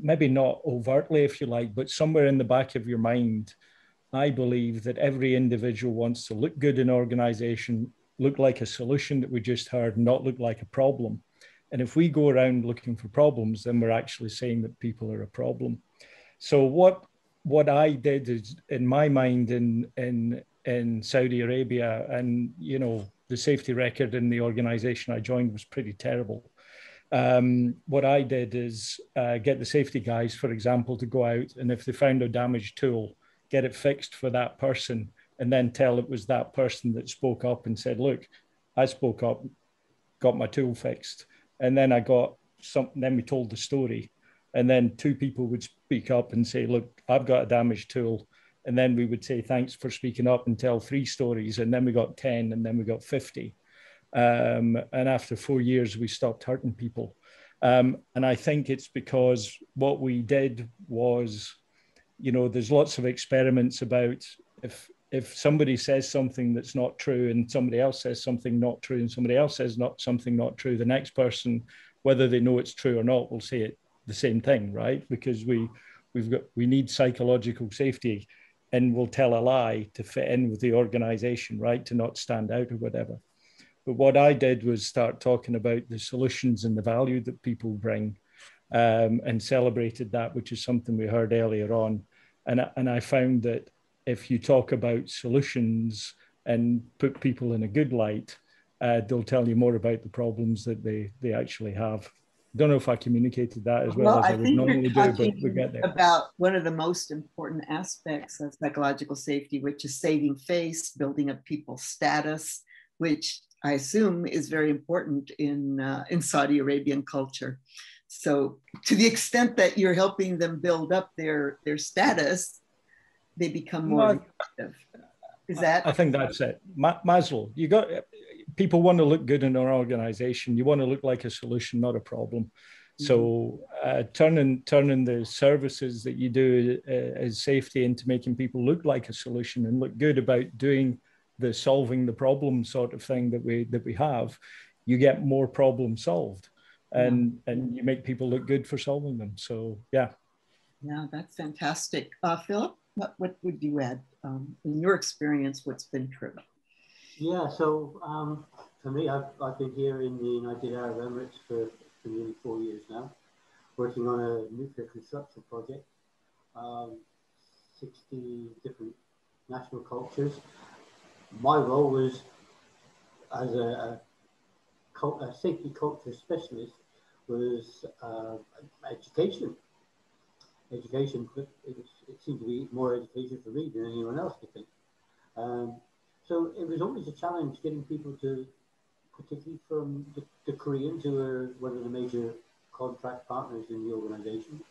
maybe not overtly, if you like, but somewhere in the back of your mind, I believe that every individual wants to look good in organization, look like a solution that we just heard, not look like a problem. And if we go around looking for problems, then we're actually saying that people are a problem. So what I did is, in my mind, in Saudi Arabia, and the safety record in the organization I joined was pretty terrible. What I did is get the safety guys, for example, to go out, and if they found a damaged tool, get it fixed for that person, and then tell it was that person that spoke up and said, look, I spoke up, got my tool fixed. And then then we told the story. And then two people would speak up and say, look, I've got a damaged tool. And then we would say, thanks for speaking up, and tell 3 stories. And then we got 10, and then we got 50. And after 4 years, we stopped hurting people. And I think it's because what we did was, there's lots of experiments about if somebody says something that's not true, and somebody else says something not true, and somebody else says something not true, the next person, whether they know it's true or not, will say it the same thing, right? Because we we need psychological safety, and we'll tell a lie to fit in with the organization, right? To not stand out or whatever. But what I did was start talking about the solutions and the value that people bring, and celebrated that, which is something we heard earlier on. And I found that if you talk about solutions and put people in a good light, they'll tell you more about the problems that they actually have. I don't know if I communicated that as well as I would normally do, but we get there. About one of the most important aspects of psychological safety, which is saving face, building up people's status, which I assume is very important in Saudi Arabian culture. So to the extent that you're helping them build up their status, they become more effective. Is that? I think that's it. Maslow, people want to look good in an organization. You want to look like a solution, not a problem. So turning the services that you do as safety into making people look like a solution and look good about doing the solving the problem sort of thing that we have, you get more problems solved, and you make people look good for solving them. So yeah, that's fantastic. Philip, what would you add in your experience? What's been true? Yeah, so for me, I've been here in the United Arab Emirates for nearly 4 years now, working on a nuclear construction project, 60 different national cultures. My role was as a safety culture specialist was education. But it seemed to be more education for me than anyone else, I think. So it was always a challenge getting people to, particularly from the Koreans, who are one of the major contract partners in the organization,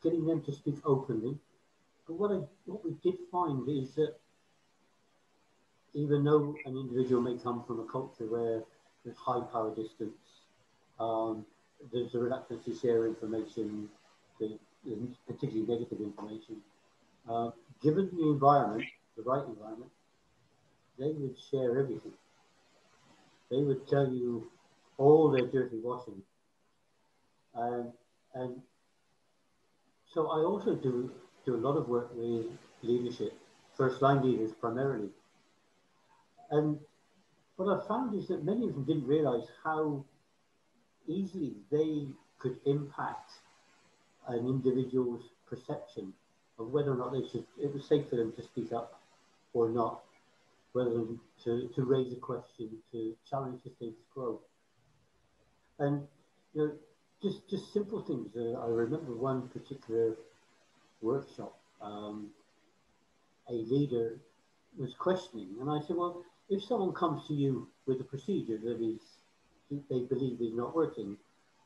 getting them to speak openly. But what we did find is that even though an individual may come from a culture where there's high power distance, there's a reluctance to share information, particularly negative information, given the environment, the right environment, they would share everything. They would tell you all their dirty washing. And so I also do a lot of work with leadership, first line leaders primarily. And what I found is that many of them didn't realize how easily they could impact an individual's perception of whether or not it was safe for them to speak up or not, whether to raise a question, to challenge the status quo. And just simple things. I remember one particular workshop, a leader was questioning, and I said, well, if someone comes to you with a procedure that they believe is not working,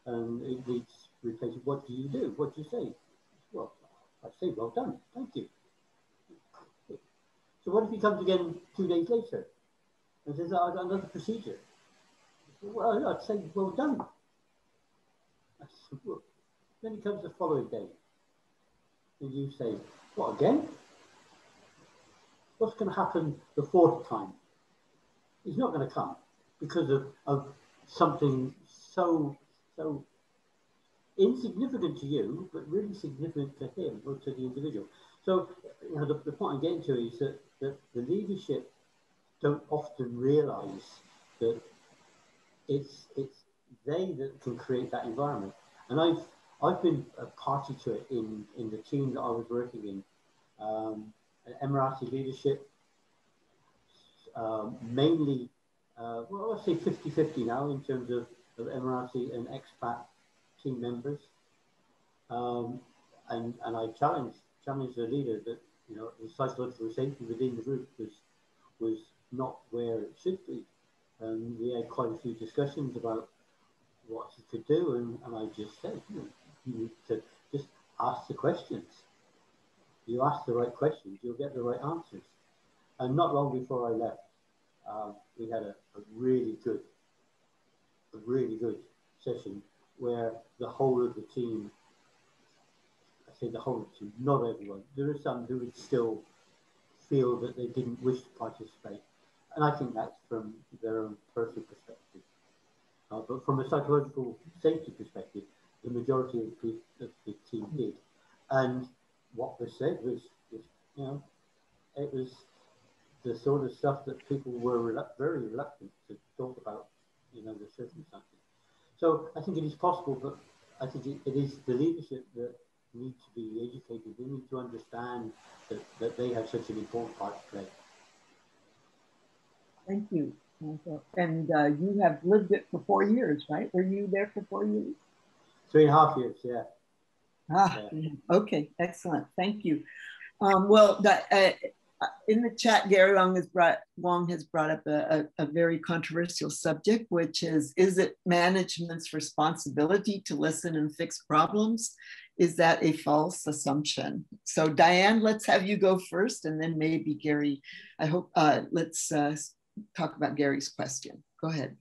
and it needs replacement, what do you do? What do you say? Well, I say, well done, thank you. So what if he comes again 2 days later and says, I've got another procedure? Well, I'd say, well done. Well, then he comes the following day, and you say, what, again? What's going to happen the fourth time? He's not going to come because of something so insignificant to you, but really significant to him or to the individual. So the point I'm getting to is that the leadership don't often realize that it's they that can create that environment. And I've been a party to it in the team that I was working in, Emirati leadership, mainly, well, I'll say 50-50 now in terms of Emirati and expat team members. And I challenged the leader that, the psychological safety within the group was not where it should be. And we had quite a few discussions about what he could do, and I just said, you need to just ask the questions. You ask the right questions, you'll get the right answers. And not long before I left, we had a really good session where the whole of the team, I say the whole of the team, not everyone, there are some who would still feel that they didn't wish to participate. And I think that's from their own personal perspective. But from a psychological safety perspective, the majority of the team did. And what was said was, you know, it was the sort of stuff that people were very reluctant to talk about, you know, the circumstances. So I think it is possible, but I think it is the leadership that need to be educated. They need to understand that they have such an important part to play. Thank you. And you have lived it for 4 years, right? Were you there for 4 years? 3.5 years, yeah. Yeah. Okay, excellent. Thank you. Well, in the chat, Gary Wong has brought up a very controversial subject, which is it management's responsibility to listen and fix problems? Is that a false assumption? So Diane, let's have you go first, and then maybe Gary. I hope let's talk about Gary's question. Go ahead.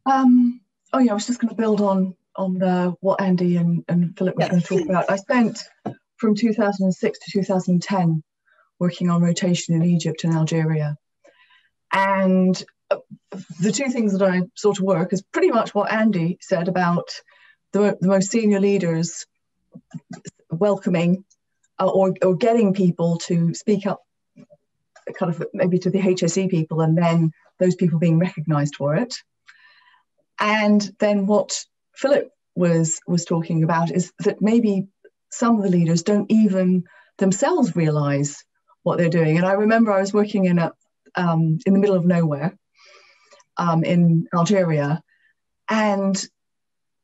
Oh yeah, I was just going to build on what Andy and Philip were going to talk about. I spent from 2006 to 2010 working on rotation in Egypt and Algeria. And the two things that I saw to work is pretty much what Andy said about the most senior leaders welcoming or getting people to speak up, kind of maybe to the HSE people, and then those people being recognized for it. And then what Philip was talking about is that maybe some of the leaders don't even themselves realize what they're doing. And I remember I was working in the middle of nowhere in Algeria, and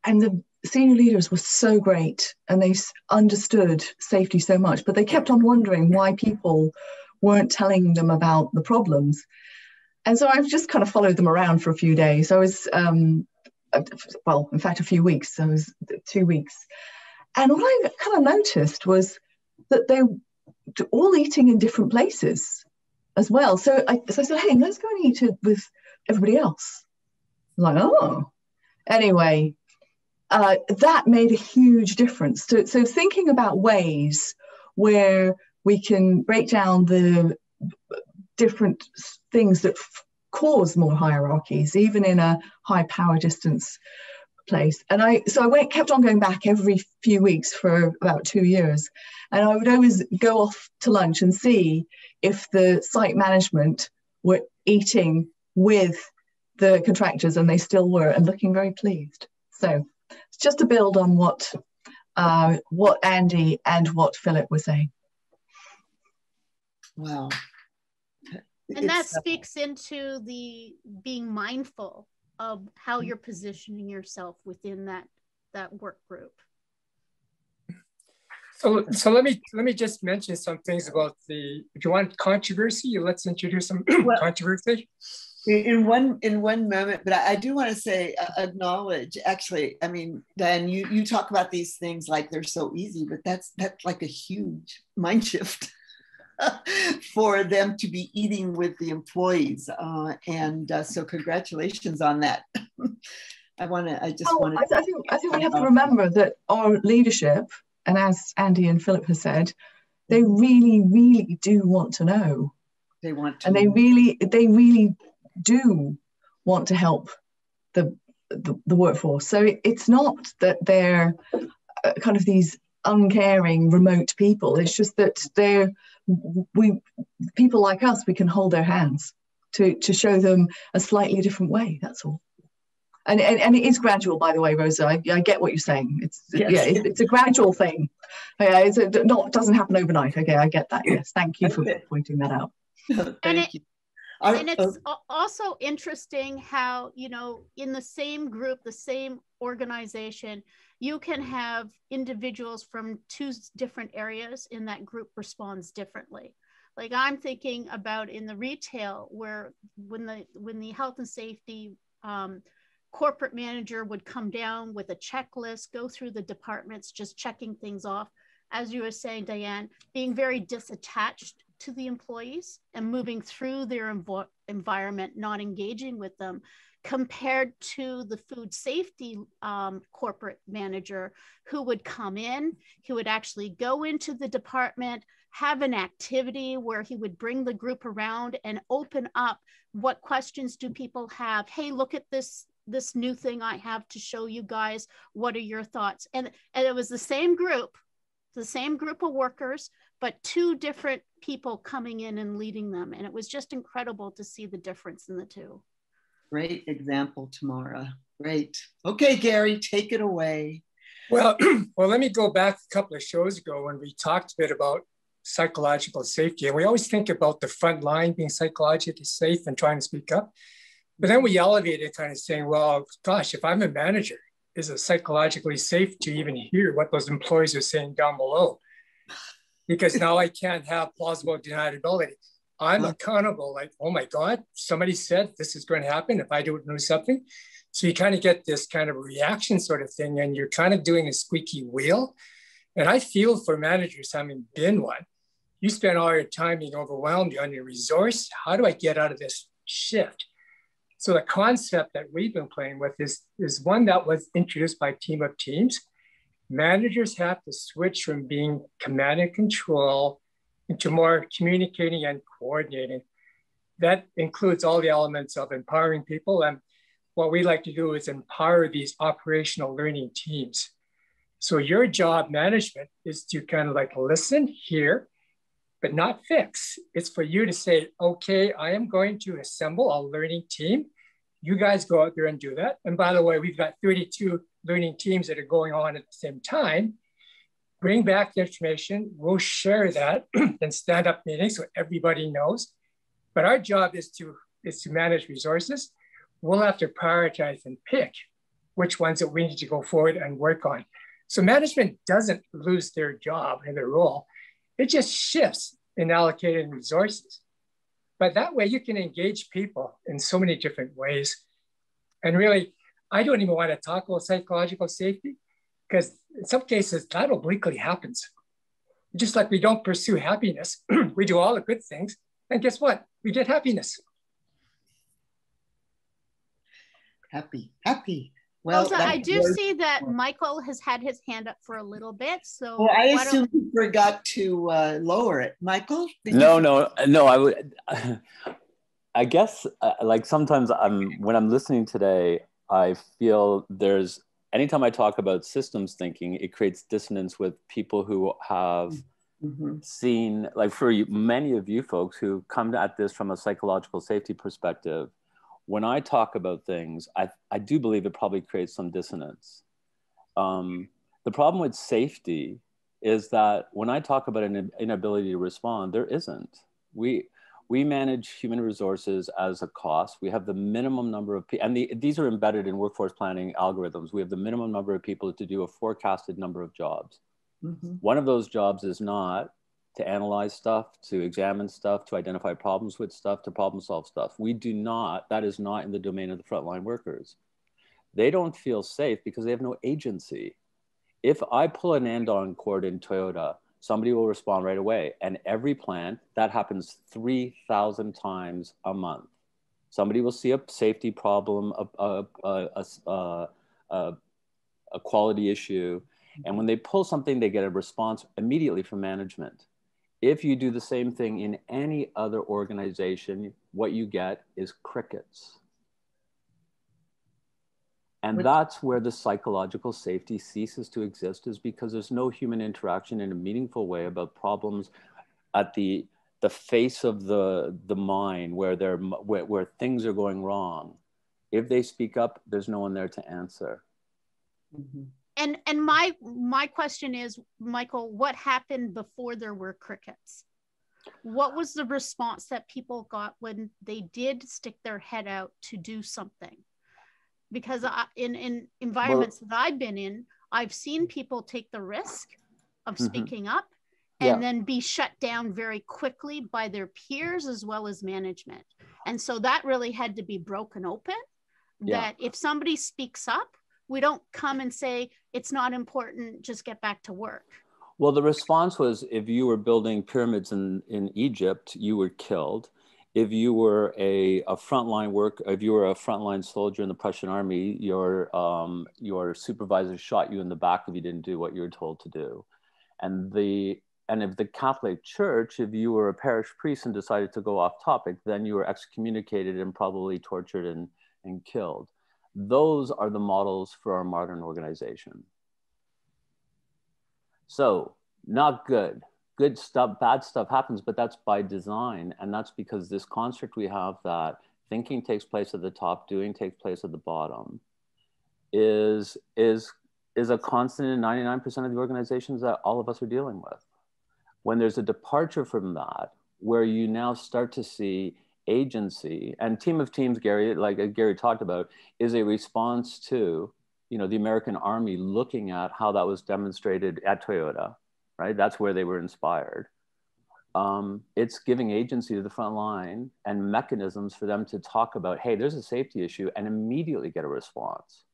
the senior leaders were so great, and they understood safety so much, but they kept on wondering why people weren't telling them about the problems. And so I've just kind of followed them around for a few days. I was, well, in fact, a few weeks. I was 2 weeks. And what I kind of noticed was that they were all eating in different places as well. So I said, hey, let's go and eat it with everybody else. I was like, oh. Anyway, that made a huge difference. So thinking about ways where we can break down the different things that cause more hierarchies, even in a high power distance place. And I kept on going back every few weeks for about 2 years. And I would always go off to lunch and see if the site management were eating with the contractors, and they still were, and looking very pleased. So it's just to build on what Andy and what Philip were saying. Wow. And that speaks into the being mindful of how you're positioning yourself within that work group. So let me just mention some things about if you want controversy, let's introduce some controversy. In one moment, but I do want to say, acknowledge, actually, I mean, Diane, you talk about these things like they're so easy, but that's like a huge mind shift for them to be eating with the employees. So congratulations on that. I think we have to remember that our leadership, and as Andy and Philip have said, they really, really do want to know. They want to. And they really do want to help the workforce. So it's not that they're kind of these uncaring remote people. It's just that people like us, we can hold their hands to show them a slightly different way. That's all. And it is gradual, by the way, Rosa. I get what you're saying. It's a gradual thing. It doesn't happen overnight. Okay, I get that. Yes, thank you for pointing that out. Thank you. And it's also interesting how, in the same group, the same organization, you can have individuals from two different areas in that group responds differently. Like I'm thinking about in the retail, where when the health and safety corporate manager would come down with a checklist, go through the departments, just checking things off. As you were saying, Diane, being very disattached to the employees and moving through their environment, not engaging with them, compared to the food safety corporate manager who would come in, who would actually go into the department, have an activity where he would bring the group around and open up what questions do people have. Hey, look at this this new thing I have to show you guys. What are your thoughts? And it was the same group of workers, but two different people coming in and leading them. And it was just incredible to see the difference in the two. Great example, Tamara. Great. Okay, Gary, take it away. Well, let me go back a couple of shows ago when we talked a bit about psychological safety. And we always think about the front line being psychologically safe and trying to speak up. But then we elevate it, kind of saying, well, gosh, if I'm a manager, is it psychologically safe to even hear what those employees are saying down below? Because now I can't have plausible deniability. I'm accountable, like, oh my God, somebody said this is going to happen if I don't know something. So you kind of get this kind of reaction sort of thing, and you're kind of doing a squeaky wheel. And I feel for managers, having been one, you spend all your time being overwhelmed, you're under resource. How do I get out of this shift? So the concept that we've been playing with is one that was introduced by Team of Teams. Managers have to switch from being command and control into more communicating and coordinating. That includes all the elements of empowering people. And what we like to do is empower these operational learning teams. So your job, management, is to kind of like listen, hear, but not fix. It's for you to say, okay, I am going to assemble a learning team. You guys go out there and do that. And by the way, we've got 32 learning teams that are going on at the same time. Bring back the information. We'll share that in stand-up meetings so everybody knows. But our job is to manage resources. We'll have to prioritize and pick which ones that we need to go forward and work on. So management doesn't lose their job and their role. It just shifts in allocating resources. But that way you can engage people in so many different ways. And really, I don't even want to talk about psychological safety, because in some cases that obliquely happens. Just like we don't pursue happiness, we do all the good things. And guess what? We get happiness. Happy. Well, Rosa, I do see that Michael has had his hand up for a little bit. So well, I assume you forgot to lower it. Michael? No, I would. I guess like sometimes when I'm listening today, I feel there's, anytime I talk about systems thinking, it creates dissonance with people who have seen, like for you, many of you folks who come at this from a psychological safety perspective. When I talk about things, I do believe it probably creates some dissonance. The problem with safety is that when I talk about an inability to respond, there isn't. We manage human resources as a cost. We have the minimum number of people, and these are embedded in workforce planning algorithms. We have the minimum number of people to do a forecasted number of jobs. One of those jobs is not to analyze stuff, to examine stuff, to identify problems with stuff, to problem solve stuff. That is not in the domain of the frontline workers. They don't feel safe because they have no agency. If I pull an andon cord in Toyota, somebody will respond right away. And every plant, that happens 3,000 times a month. Somebody will see a safety problem, a quality issue. And when they pull something, they get a response immediately from management. If you do the same thing in any other organization, what you get is crickets. And that's where the psychological safety ceases to exist, is because there's no human interaction in a meaningful way about problems at the face of the mind where things are going wrong. If they speak up, there's no one there to answer. And my question is, Michael, what happened before there were crickets? What was the response that people got when they did stick their head out to do something? Because in environments that I've been in, I've seen people take the risk of speaking up and then be shut down very quickly by their peers as well as management. And so that really had to be broken open, that if somebody speaks up, we don't come and say, it's not important, just get back to work. Well, the response was, if you were building pyramids in Egypt, you were killed. If you were if you were a frontline soldier in the Prussian army, your supervisor shot you in the back if you didn't do what you were told to do. And if the Catholic Church, if you were a parish priest and decided to go off topic, then you were excommunicated and probably tortured and killed. Those are the models for our modern organization. So not good. Good stuff, bad stuff happens, but that's by design. And that's because this construct we have that thinking takes place at the top, doing takes place at the bottom, is a constant in 99% of the organizations that all of us are dealing with. When there's a departure from that, where you now start to see agency, and team of teams, Gary, like Gary talked about, is a response to, you know, the American Army looking at how that was demonstrated at Toyota, right? That's where they were inspired. It's giving agency to the front line and mechanisms for them to talk about, hey, there's a safety issue, and immediately get a response.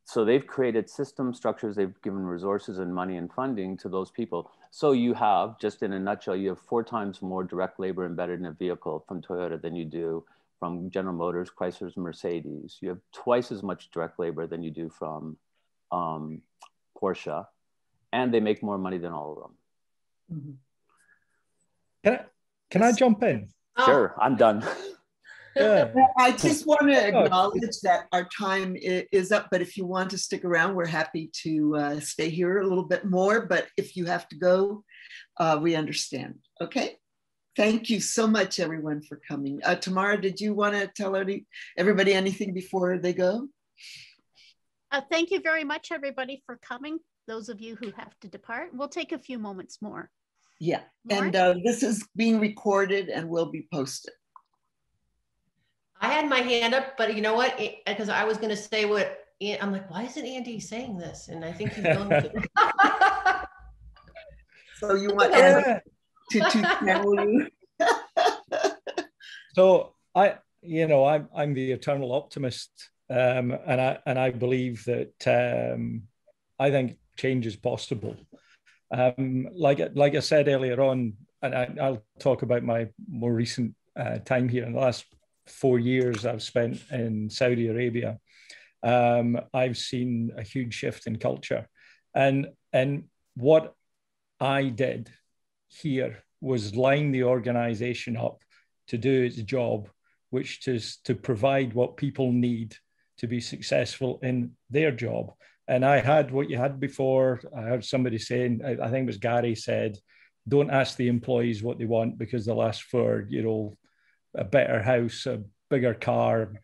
So they've created system structures, they've given resources and money and funding to those people. So you have, just in a nutshell, you have 4 times more direct labor embedded in a vehicle from Toyota than you do from General Motors, Chrysler's, Mercedes. You have twice as much direct labor than you do from Porsche, and they make more money than all of them. Mm-hmm. Can I jump in? Sure, I'm done. Yeah. I just want to acknowledge that our time is up, but if you want to stick around, we're happy to stay here a little bit more, but if you have to go, we understand. Okay. Thank you so much, everyone, for coming. Tamara, did you want to tell everybody anything before they go? Thank you very much, everybody, for coming. Those of you who have to depart, we'll take a few moments more. Yeah, Laurin? and this is being recorded and will be posted. I had my hand up, but you know what? Because I was going to say what, I'm like, why isn't Andy saying this? And I think he's going to. So you want Andy to tell you? So I'm the eternal optimist, and I believe that I think change is possible. Like I said earlier on, and I'll talk about my more recent time here. In the last 4 years I've spent in Saudi Arabia, I've seen a huge shift in culture, and what I did here was line the organization up to do its job, which is to provide what people need to be successful in their job. And I had what you had before. I heard somebody saying, I think it was Gary said, don't ask the employees what they want, because they'll ask for, you know, a better house, a bigger car,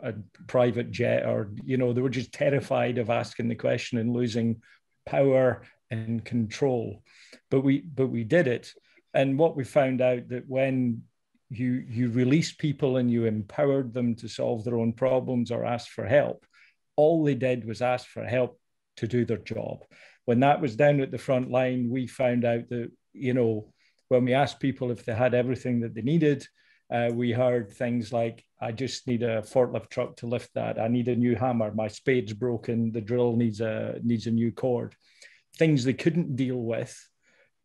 a private jet, or, you know, they were just terrified of asking the question and losing power and control. But we did it. And what we found out, that when you release people and you empowered them to solve their own problems or ask for help, all they did was ask for help to do their job. When that was down at the front line, we found out that, you know, when we asked people if they had everything that they needed, we heard things like, I just need a forklift truck to lift that. I need a new hammer. My spade's broken. The drill needs a new cord. Things they couldn't deal with,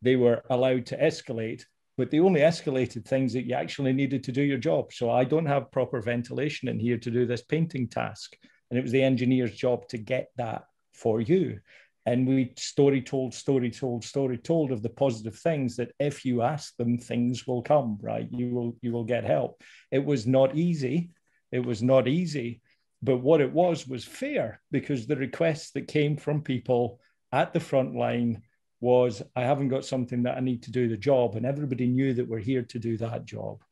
they were allowed to escalate, but they only escalated things that you actually needed to do your job. So I don't have proper ventilation in here to do this painting task. And it was the engineer's job to get that for you. And we story told of the positive things that if you ask them, things will come, right? You will get help. It was not easy. But what it was fair, because the requests that came from people at the front line was, I haven't got something that I need to do the job. And everybody knew that we're here to do that job.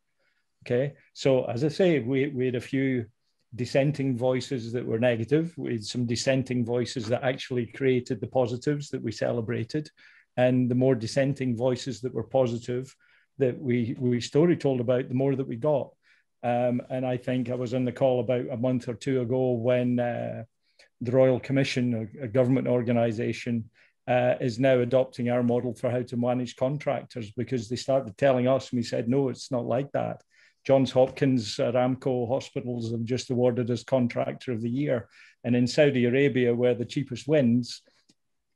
Okay. So as I say, we had a few dissenting voices that were negative, with some dissenting voices that actually created the positives that we celebrated, and the more dissenting voices that were positive that we story told about, the more that we got. And I think I was on the call about a month or two ago when the Royal Commission, a government organisation, is now adopting our model for how to manage contractors, because they started telling us, and we said, no, it's not like that. Johns Hopkins, Aramco hospitals have just awarded us Contractor of the Year. And in Saudi Arabia, where the cheapest wins,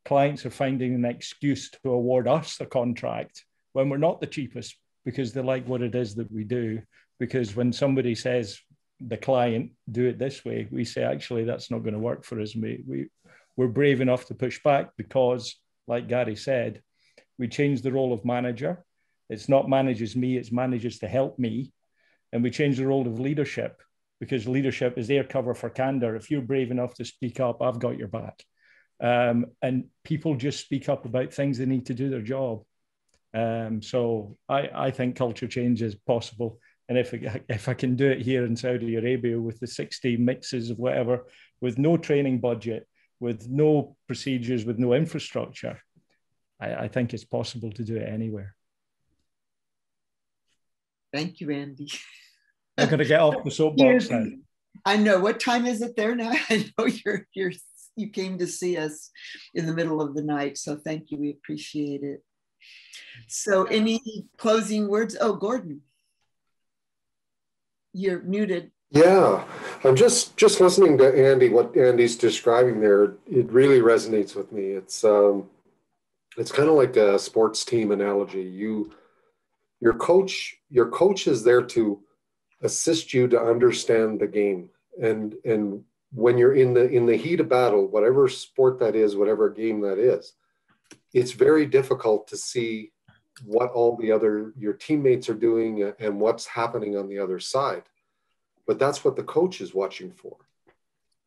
clients are finding an excuse to award us a contract when we're not the cheapest, because they like what it is that we do. Because when somebody says, the client, do it this way, we say, actually, that's not going to work for us. We're brave enough to push back because, like Gary said, we changed the role of manager. It's not manages me, it's manages to help me. and we change the role of leadership, because leadership is their cover for candor. If you're brave enough to speak up, I've got your back. And people just speak up about things they need to do their job. So I think culture change is possible. And if I can do it here in Saudi Arabia with the 60 mixes of whatever, with no training budget, with no procedures, with no infrastructure, I think it's possible to do it anywhere. Thank you, Andy. I'm going to get off the soapbox now. I know. What time is it there now? I know you came to see us in the middle of the night, so thank you. We appreciate it. So any closing words? Oh, Gordon. You're muted. Yeah, I'm just listening to Andy, what Andy's describing there. It really resonates with me. It's kind of like a sports team analogy. Your coach is there to assist you to understand the game. And when you're in the heat of battle, whatever sport that is, whatever game that is, it's very difficult to see what all your teammates are doing and what's happening on the other side. But that's what the coach is watching for.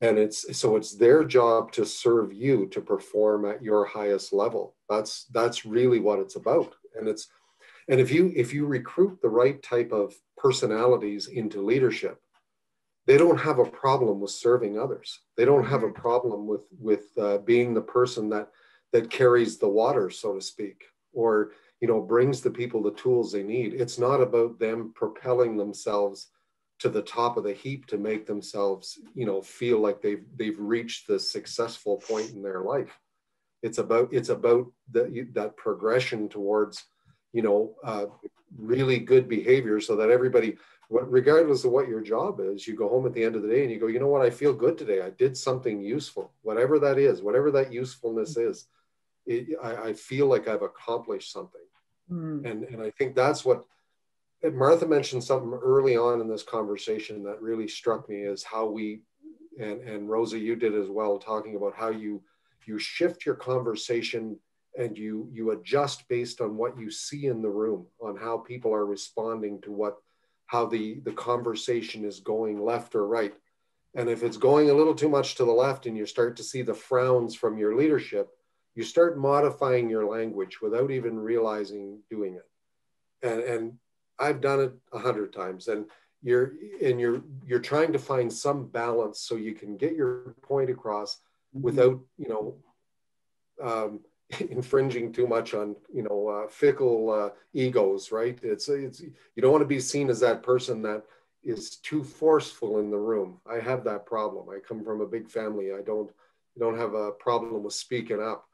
And it's their job to serve you to perform at your highest level. That's really what it's about. And if you recruit the right type of personalities into leadership, they don't have a problem with serving others. They don't have a problem with being the person that carries the water, so to speak, or brings the people the tools they need. It's not about them propelling themselves to the top of the heap to make themselves, feel like they've reached the successful point in their life. It's about that progression towards, really good behavior, so that everybody, regardless of what your job is, you go home at the end of the day and you go, you know what, I feel good today. I did something useful, whatever that is, whatever that usefulness is. I feel like I've accomplished something. And I think that's what Martha mentioned. Something early on in this conversation that really struck me is how we, and Rosa, you did as well, talking about how you shift your conversation and you adjust based on what you see in the room, on how people are responding to how the conversation is going left or right. And if it's going a little too much to the left and you start to see the frowns from your leadership, you start modifying your language without even realizing doing it. And I've done it 100 times, and you're trying to find some balance so you can get your point across without, infringing too much on, fickle egos, right? It's you don't want to be seen as that person that is too forceful in the room. I have that problem. I come from a big family. I don't have a problem with speaking up.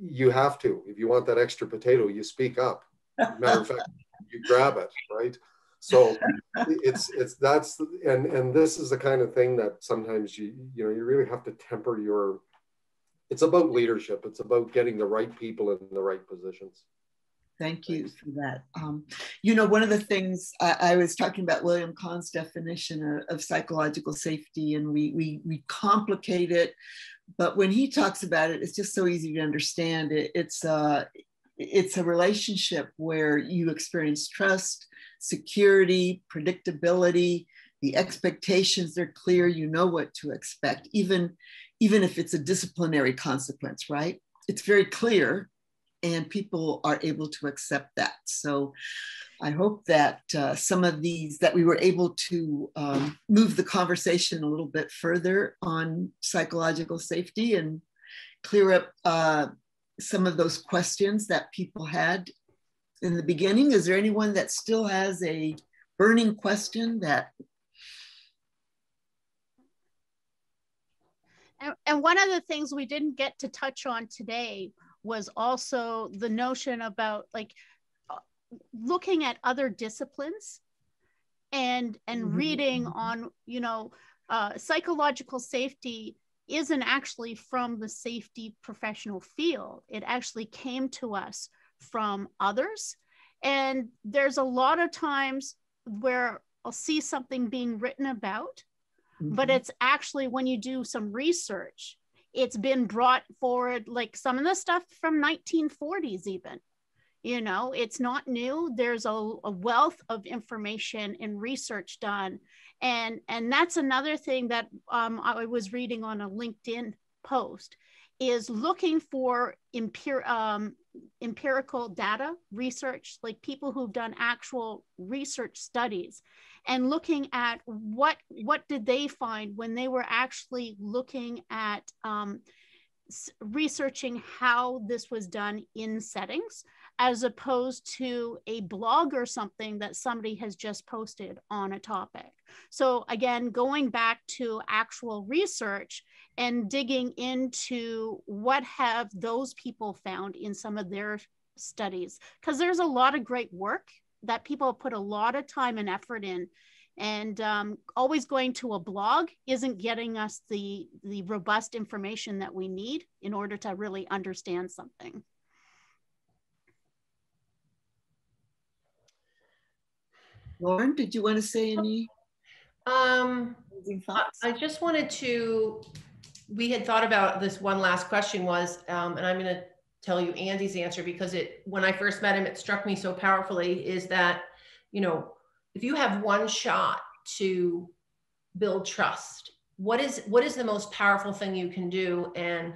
You have to. If you want that extra potato, you speak up. Matter of fact, you grab it, right? So and this is the kind of thing that sometimes you really have to temper your. It's about leadership. It's about getting the right people in the right positions. Thank you for that. One of the things I was talking about William Kahn's definition of psychological safety, and we complicate it, but when he talks about it, it's just so easy to understand. It's a relationship where you experience trust, security, predictability. The expectations are clear. You know what to expect, even if it's a disciplinary consequence, right? It's very clear, and people are able to accept that. So I hope that some of these, that we were able to move the conversation a little bit further on psychological safety and clear up some of those questions that people had in the beginning. Is there anyone that still has a burning question that? And one of the things we didn't get to touch on today was also the notion about looking at other disciplines and reading on, psychological safety isn't actually from the safety professional field. It actually came to us from others. And there's a lot of times where I'll see something being written about, but it's actually, when you do some research, it's been brought forward, like some of the stuff from 1940s even. You know, it's not new. There's a wealth of information and research done. And that's another thing that I was reading on a LinkedIn post, is looking for empirical data research, like people who've done actual research studies, and looking at what did they find when they were actually looking at researching how this was done in settings, as opposed to a blog or something that somebody has just posted on a topic. So again, going back to actual research and digging into what have those people found in some of their studies, because there's a lot of great work that people put a lot of time and effort in. And always going to a blog isn't getting us the robust information that we need in order to really understand something. Laurin, did you want to say any thoughts? I just wanted to, we had thought about this one last question was, and I'm going to tell you Andy's answer, because when I first met him, it struck me so powerfully, is that, you know, if you have one shot to build trust, what is the most powerful thing you can do? And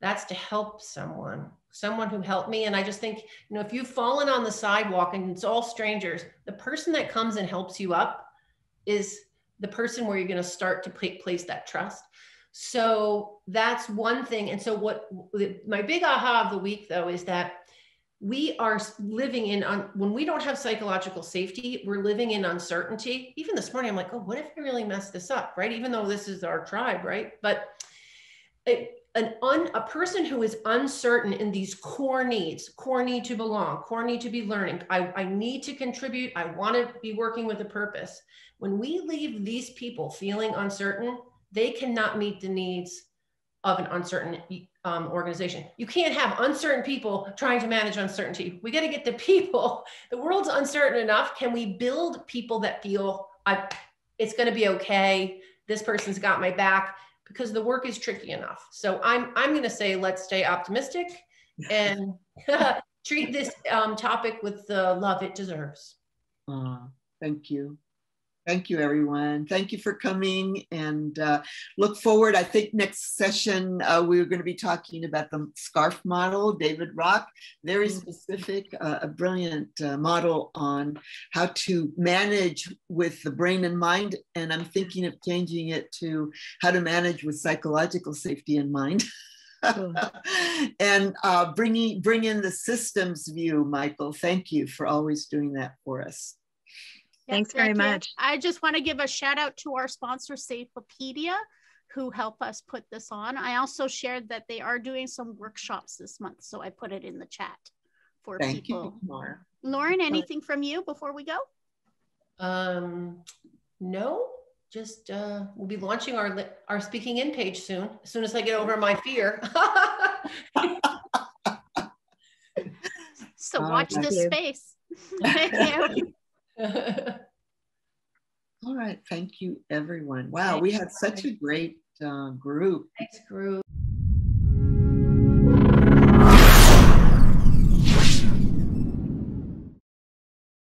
that's to help someone who helped me. And I just think, you know, if you've fallen on the sidewalk and it's all strangers, the person that comes and helps you up is the person where you're going to start to place that trust. So that's one thing. And so my big aha of the week, though, is that we are living in, when we don't have psychological safety, we're living in uncertainty. Even this morning, I'm like, oh, what if I really mess this up, right? Even though this is our tribe, right? But a person who is uncertain in these core needs, core need to belong, core need to be learning, I need to contribute, I want to be working with a purpose. When we leave these people feeling uncertain, they cannot meet the needs of an uncertain organization. You can't have uncertain people trying to manage uncertainty. We got to get the people. The world's uncertain enough. Can we build people that feel it's going to be okay? This person's got my back, because the work is tricky enough. So I'm going to say, let's stay optimistic and treat this topic with the love it deserves. Thank you. Thank you, everyone. Thank you for coming, and look forward. I think next session, we're going to be talking about the SCARF model, David Rock, very specific, a brilliant model on how to manage with the brain and mind. And I'm thinking of changing it to how to manage with psychological safety in mind. And bring in the systems view, Michael. Thank you for always doing that for us. Thanks very much. I just want to give a shout out to our sponsor, Safepedia, who help us put this on. I also shared that they are doing some workshops this month, so I put it in the chat for people. Thank you, Laurin, anything from you before we go? No, just we'll be launching our Speaking In page soon, as soon as I get over my fear. So watch this space. Thank you. All right. Thank you, everyone. Wow, we had such a great group. Thanks, group.